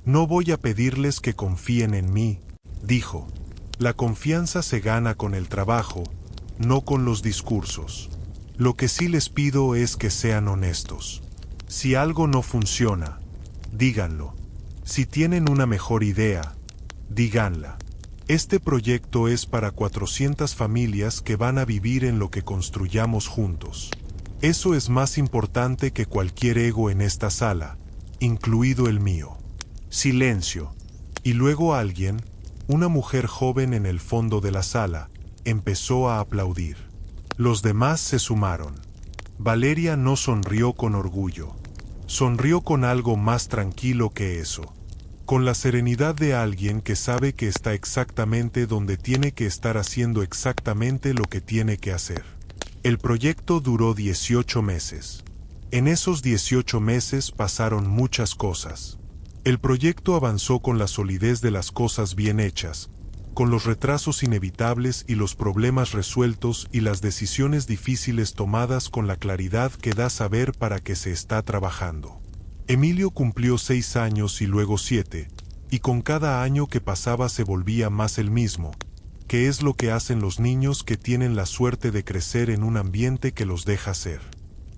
No voy a pedirles que confíen en mí, dijo. La confianza se gana con el trabajo, no con los discursos. Lo que sí les pido es que sean honestos. Si algo no funciona, díganlo. Si tienen una mejor idea, díganla. Este proyecto es para 400 familias que van a vivir en lo que construyamos juntos. Eso es más importante que cualquier ego en esta sala, incluido el mío. Silencio. Y luego alguien, una mujer joven en el fondo de la sala, empezó a aplaudir. Los demás se sumaron. Valeria no sonrió con orgullo. Sonrió con algo más tranquilo que eso. Con la serenidad de alguien que sabe que está exactamente donde tiene que estar haciendo exactamente lo que tiene que hacer. El proyecto duró 18 meses. En esos 18 meses pasaron muchas cosas. El proyecto avanzó con la solidez de las cosas bien hechas, con los retrasos inevitables y los problemas resueltos y las decisiones difíciles tomadas con la claridad que da saber para qué se está trabajando. Emilio cumplió 6 años y luego 7, y con cada año que pasaba se volvía más el mismo, que es lo que hacen los niños que tienen la suerte de crecer en un ambiente que los deja ser.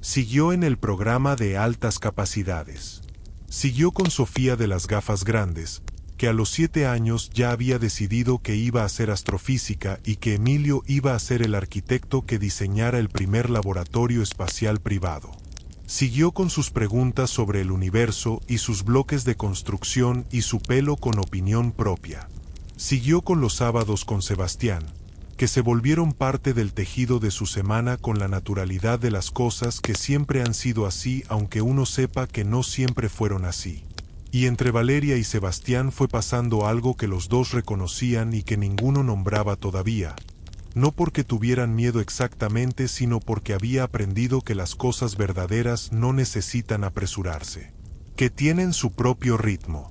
Siguió en el programa de altas capacidades. Siguió con Sofía de las gafas grandes, que a los 7 años ya había decidido que iba a ser astrofísica y que Emilio iba a ser el arquitecto que diseñara el primer laboratorio espacial privado. Siguió con sus preguntas sobre el universo y sus bloques de construcción y su pelo con opinión propia. Siguió con los sábados con Sebastián, que se volvieron parte del tejido de su semana con la naturalidad de las cosas que siempre han sido así aunque uno sepa que no siempre fueron así. Y entre Valeria y Sebastián fue pasando algo que los dos reconocían y que ninguno nombraba todavía. No porque tuvieran miedo exactamente, sino porque había aprendido que las cosas verdaderas no necesitan apresurarse. Que tienen su propio ritmo.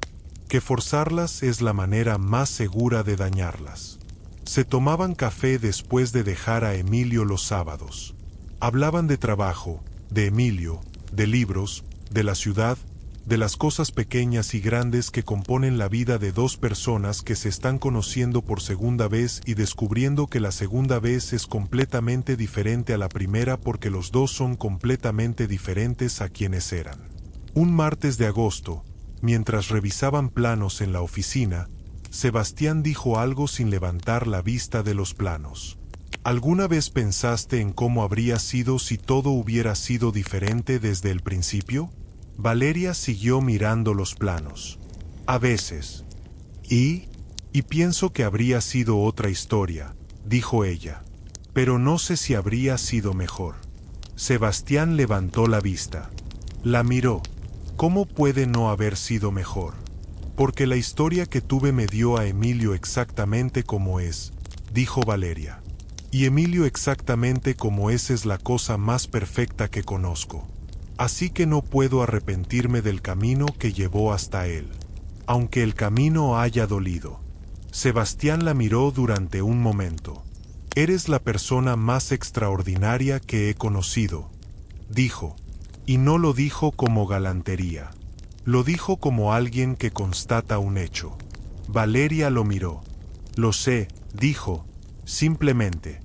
Que forzarlas es la manera más segura de dañarlas. Se tomaban café después de dejar a Emilio los sábados. Hablaban de trabajo, de Emilio, de libros, de la ciudad, de las cosas pequeñas y grandes que componen la vida de dos personas que se están conociendo por segunda vez y descubriendo que la segunda vez es completamente diferente a la primera porque los dos son completamente diferentes a quienes eran. Un martes de agosto, mientras revisaban planos en la oficina, Sebastián dijo algo sin levantar la vista de los planos. ¿Alguna vez pensaste en cómo habría sido si todo hubiera sido diferente desde el principio? Valeria siguió mirando los planos. A veces. Y pienso que habría sido otra historia, dijo ella. Pero no sé si habría sido mejor. Sebastián levantó la vista. La miró. ¿Cómo puede no haber sido mejor? Porque la historia que tuve me dio a Emilio exactamente como es, dijo Valeria. Y Emilio exactamente como es la cosa más perfecta que conozco. Así que no puedo arrepentirme del camino que llevó hasta él, aunque el camino haya dolido. Sebastián la miró durante un momento. Eres la persona más extraordinaria que he conocido, dijo, y no lo dijo como galantería. Lo dijo como alguien que constata un hecho. Valeria lo miró. Lo sé, dijo, simplemente.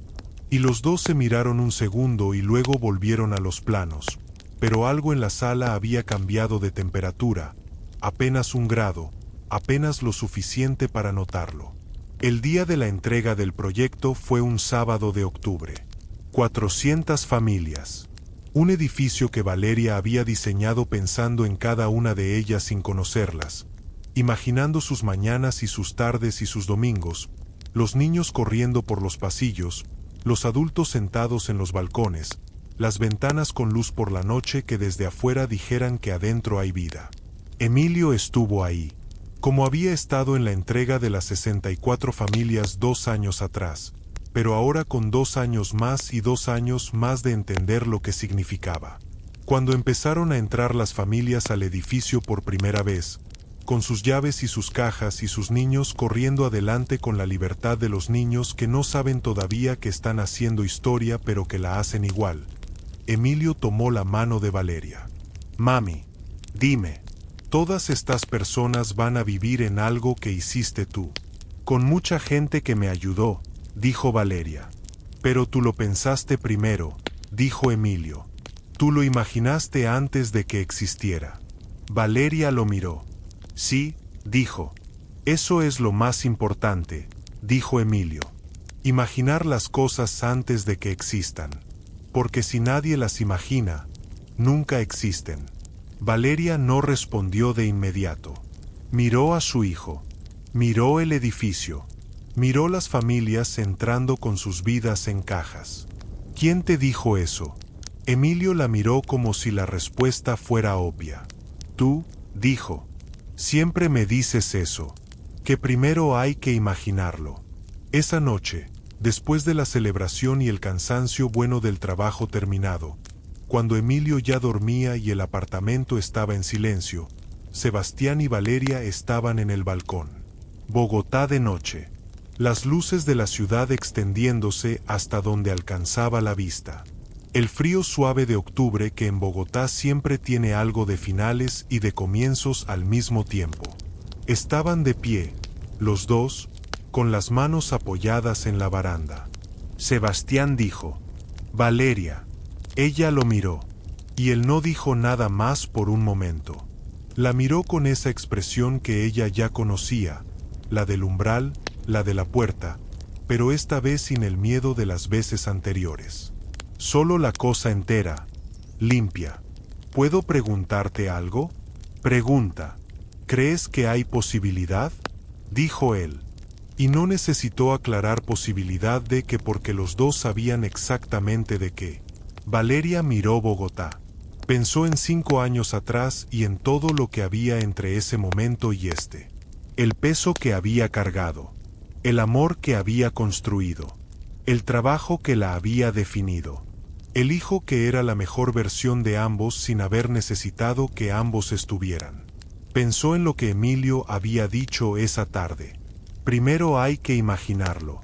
Y los dos se miraron un segundo y luego volvieron a los planos. Pero algo en la sala había cambiado de temperatura, apenas 1 grado, apenas lo suficiente para notarlo. El día de la entrega del proyecto fue un sábado de octubre. 400 familias. Un edificio que Valeria había diseñado pensando en cada una de ellas sin conocerlas, imaginando sus mañanas y sus tardes y sus domingos, los niños corriendo por los pasillos, los adultos sentados en los balcones, las ventanas con luz por la noche que desde afuera dijeran que adentro hay vida. Emilio estuvo ahí, como había estado en la entrega de las 64 familias 2 años atrás, pero ahora con 2 años más y 2 años más de entender lo que significaba. Cuando empezaron a entrar las familias al edificio por primera vez, con sus llaves y sus cajas y sus niños corriendo adelante con la libertad de los niños que no saben todavía que están haciendo historia pero que la hacen igual, Emilio tomó la mano de Valeria. Mami, dime, todas estas personas van a vivir en algo que hiciste tú. Con mucha gente que me ayudó, dijo Valeria. Pero tú lo pensaste primero, dijo Emilio. Tú lo imaginaste antes de que existiera. Valeria lo miró. Sí, dijo. Eso es lo más importante, dijo Emilio. Imaginar las cosas antes de que existan. Porque si nadie las imagina, nunca existen. Valeria no respondió de inmediato. Miró a su hijo. Miró el edificio. Miró las familias entrando con sus vidas en cajas. ¿Quién te dijo eso? Emilio la miró como si la respuesta fuera obvia. Tú, dijo. Siempre me dices eso, que primero hay que imaginarlo. Esa noche, después de la celebración y el cansancio bueno del trabajo terminado, cuando Emilio ya dormía y el apartamento estaba en silencio, Sebastián y Valeria estaban en el balcón. Bogotá de noche. Las luces de la ciudad extendiéndose hasta donde alcanzaba la vista. El frío suave de octubre que en Bogotá siempre tiene algo de finales y de comienzos al mismo tiempo. Estaban de pie, los dos, con las manos apoyadas en la baranda. Sebastián dijo: Valeria. Ella lo miró, y él no dijo nada más por un momento. La miró con esa expresión que ella ya conocía, la del umbral, la de la puerta, pero esta vez sin el miedo de las veces anteriores. Solo la cosa entera, limpia. ¿Puedo preguntarte algo? Pregunta. ¿Crees que hay posibilidad? Dijo él. Y no necesitó aclarar posibilidad de que porque los dos sabían exactamente de qué. Valeria miró Bogotá. Pensó en 5 años atrás y en todo lo que había entre ese momento y este. El peso que había cargado. El amor que había construido. El trabajo que la había definido. El hijo que era la mejor versión de ambos sin haber necesitado que ambos estuvieran. Pensó en lo que Emilio había dicho esa tarde. Primero hay que imaginarlo.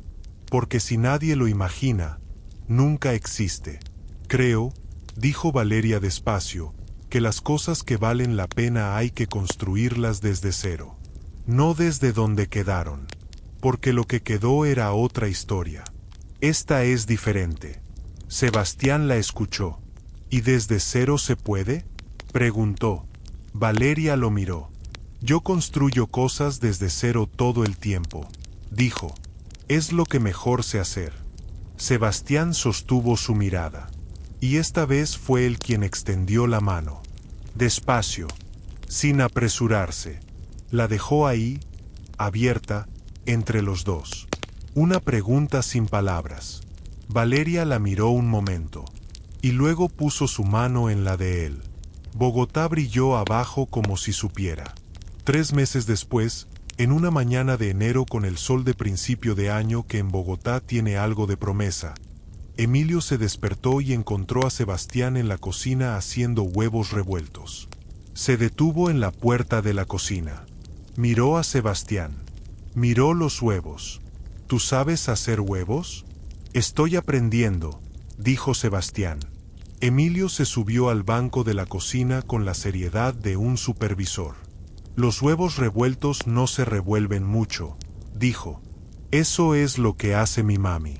Porque si nadie lo imagina, nunca existe. Creo, dijo Valeria despacio, que las cosas que valen la pena hay que construirlas desde cero. No desde donde quedaron. Porque lo que quedó era otra historia. Esta es diferente. Sebastián la escuchó. ¿Y desde cero se puede? Preguntó. Valeria lo miró. Yo construyo cosas desde cero todo el tiempo, dijo. Es lo que mejor sé hacer. Sebastián sostuvo su mirada. Y esta vez fue él quien extendió la mano. Despacio, sin apresurarse. La dejó ahí, abierta, entre los dos. Una pregunta sin palabras. Valeria la miró un momento. Y luego puso su mano en la de él. Bogotá brilló abajo como si supiera. 3 meses después, en una mañana de enero con el sol de principio de año que en Bogotá tiene algo de promesa, Emilio se despertó y encontró a Sebastián en la cocina haciendo huevos revueltos. Se detuvo en la puerta de la cocina. Miró a Sebastián. Miró los huevos. ¿Tú sabes hacer huevos? Estoy aprendiendo, dijo Sebastián. Emilio se subió al banco de la cocina con la seriedad de un supervisor. Los huevos revueltos no se revuelven mucho, dijo. Eso es lo que hace mi mami.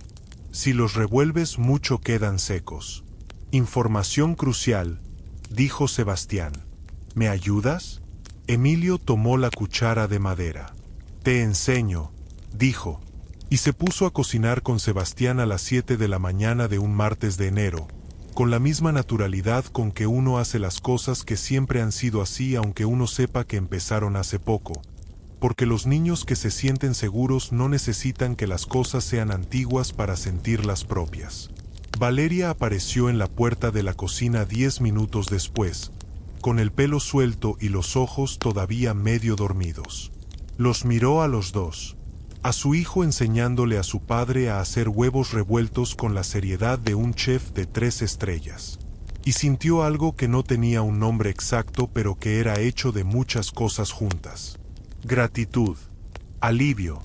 Si los revuelves mucho quedan secos. Información crucial, dijo Sebastián. ¿Me ayudas? Emilio tomó la cuchara de madera. Te enseño, dijo. Y se puso a cocinar con Sebastián a las 7 de la mañana de un martes de enero, con la misma naturalidad con que uno hace las cosas que siempre han sido así aunque uno sepa que empezaron hace poco. Porque los niños que se sienten seguros no necesitan que las cosas sean antiguas para sentirlas propias. Valeria apareció en la puerta de la cocina 10 minutos después, con el pelo suelto y los ojos todavía medio dormidos. Los miró a los dos, a su hijo enseñándole a su padre a hacer huevos revueltos con la seriedad de un chef de 3 estrellas. Y sintió algo que no tenía un nombre exacto pero que era hecho de muchas cosas juntas. Gratitud, alivio,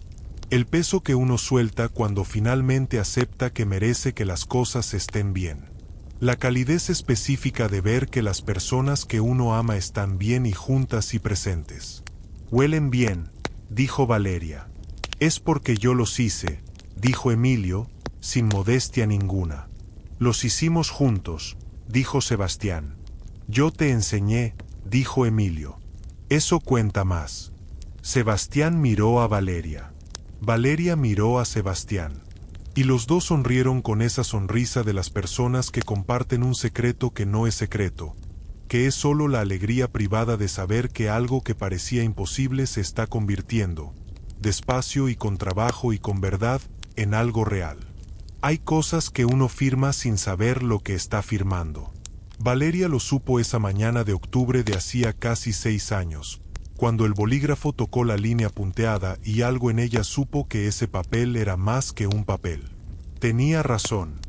el peso que uno suelta cuando finalmente acepta que merece que las cosas estén bien. La calidez específica de ver que las personas que uno ama están bien y juntas y presentes. Huelen bien, dijo Valeria. Es porque yo los hice, dijo Emilio, sin modestia ninguna. Los hicimos juntos, dijo Sebastián. Yo te enseñé, dijo Emilio. Eso cuenta más. Sebastián miró a Valeria. Valeria miró a Sebastián. Y los dos sonrieron con esa sonrisa de las personas que comparten un secreto que no es secreto, que es solo la alegría privada de saber que algo que parecía imposible se está convirtiendo, despacio y con trabajo y con verdad, en algo real. Hay cosas que uno firma sin saber lo que está firmando. Valeria lo supo esa mañana de octubre de hacía casi 6 años, cuando el bolígrafo tocó la línea punteada y algo en ella supo que ese papel era más que un papel. Tenía razón.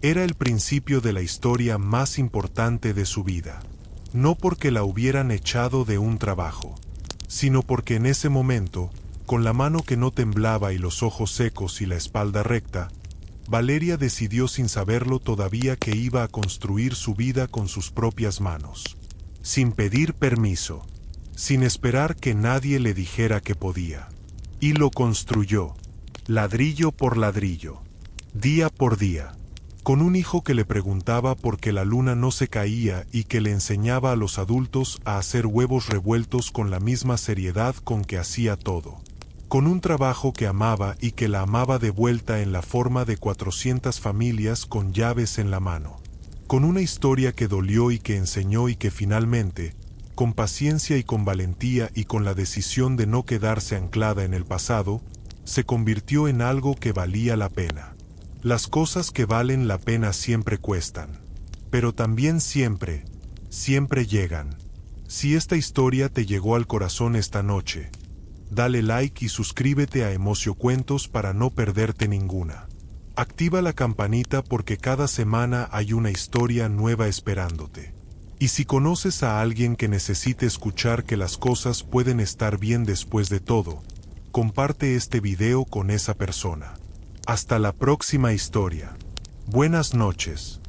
Era el principio de la historia más importante de su vida. No porque la hubieran echado de un trabajo, sino porque en ese momento, con la mano que no temblaba y los ojos secos y la espalda recta, Valeria decidió sin saberlo todavía que iba a construir su vida con sus propias manos. Sin pedir permiso, sin esperar que nadie le dijera que podía. Y lo construyó, ladrillo por ladrillo, día por día, con un hijo que le preguntaba por qué la luna no se caía y que le enseñaba a los adultos a hacer huevos revueltos con la misma seriedad con que hacía todo. Con un trabajo que amaba y que la amaba de vuelta en la forma de 400 familias con llaves en la mano. Con una historia que dolió y que enseñó y que finalmente, con paciencia y con valentía y con la decisión de no quedarse anclada en el pasado, se convirtió en algo que valía la pena. Las cosas que valen la pena siempre cuestan, pero también siempre llegan. Si esta historia te llegó al corazón esta noche, dale like y suscríbete a Emociocuentos para no perderte ninguna. Activa la campanita porque cada semana hay una historia nueva esperándote. Y si conoces a alguien que necesite escuchar que las cosas pueden estar bien después de todo, comparte este video con esa persona. Hasta la próxima historia. Buenas noches.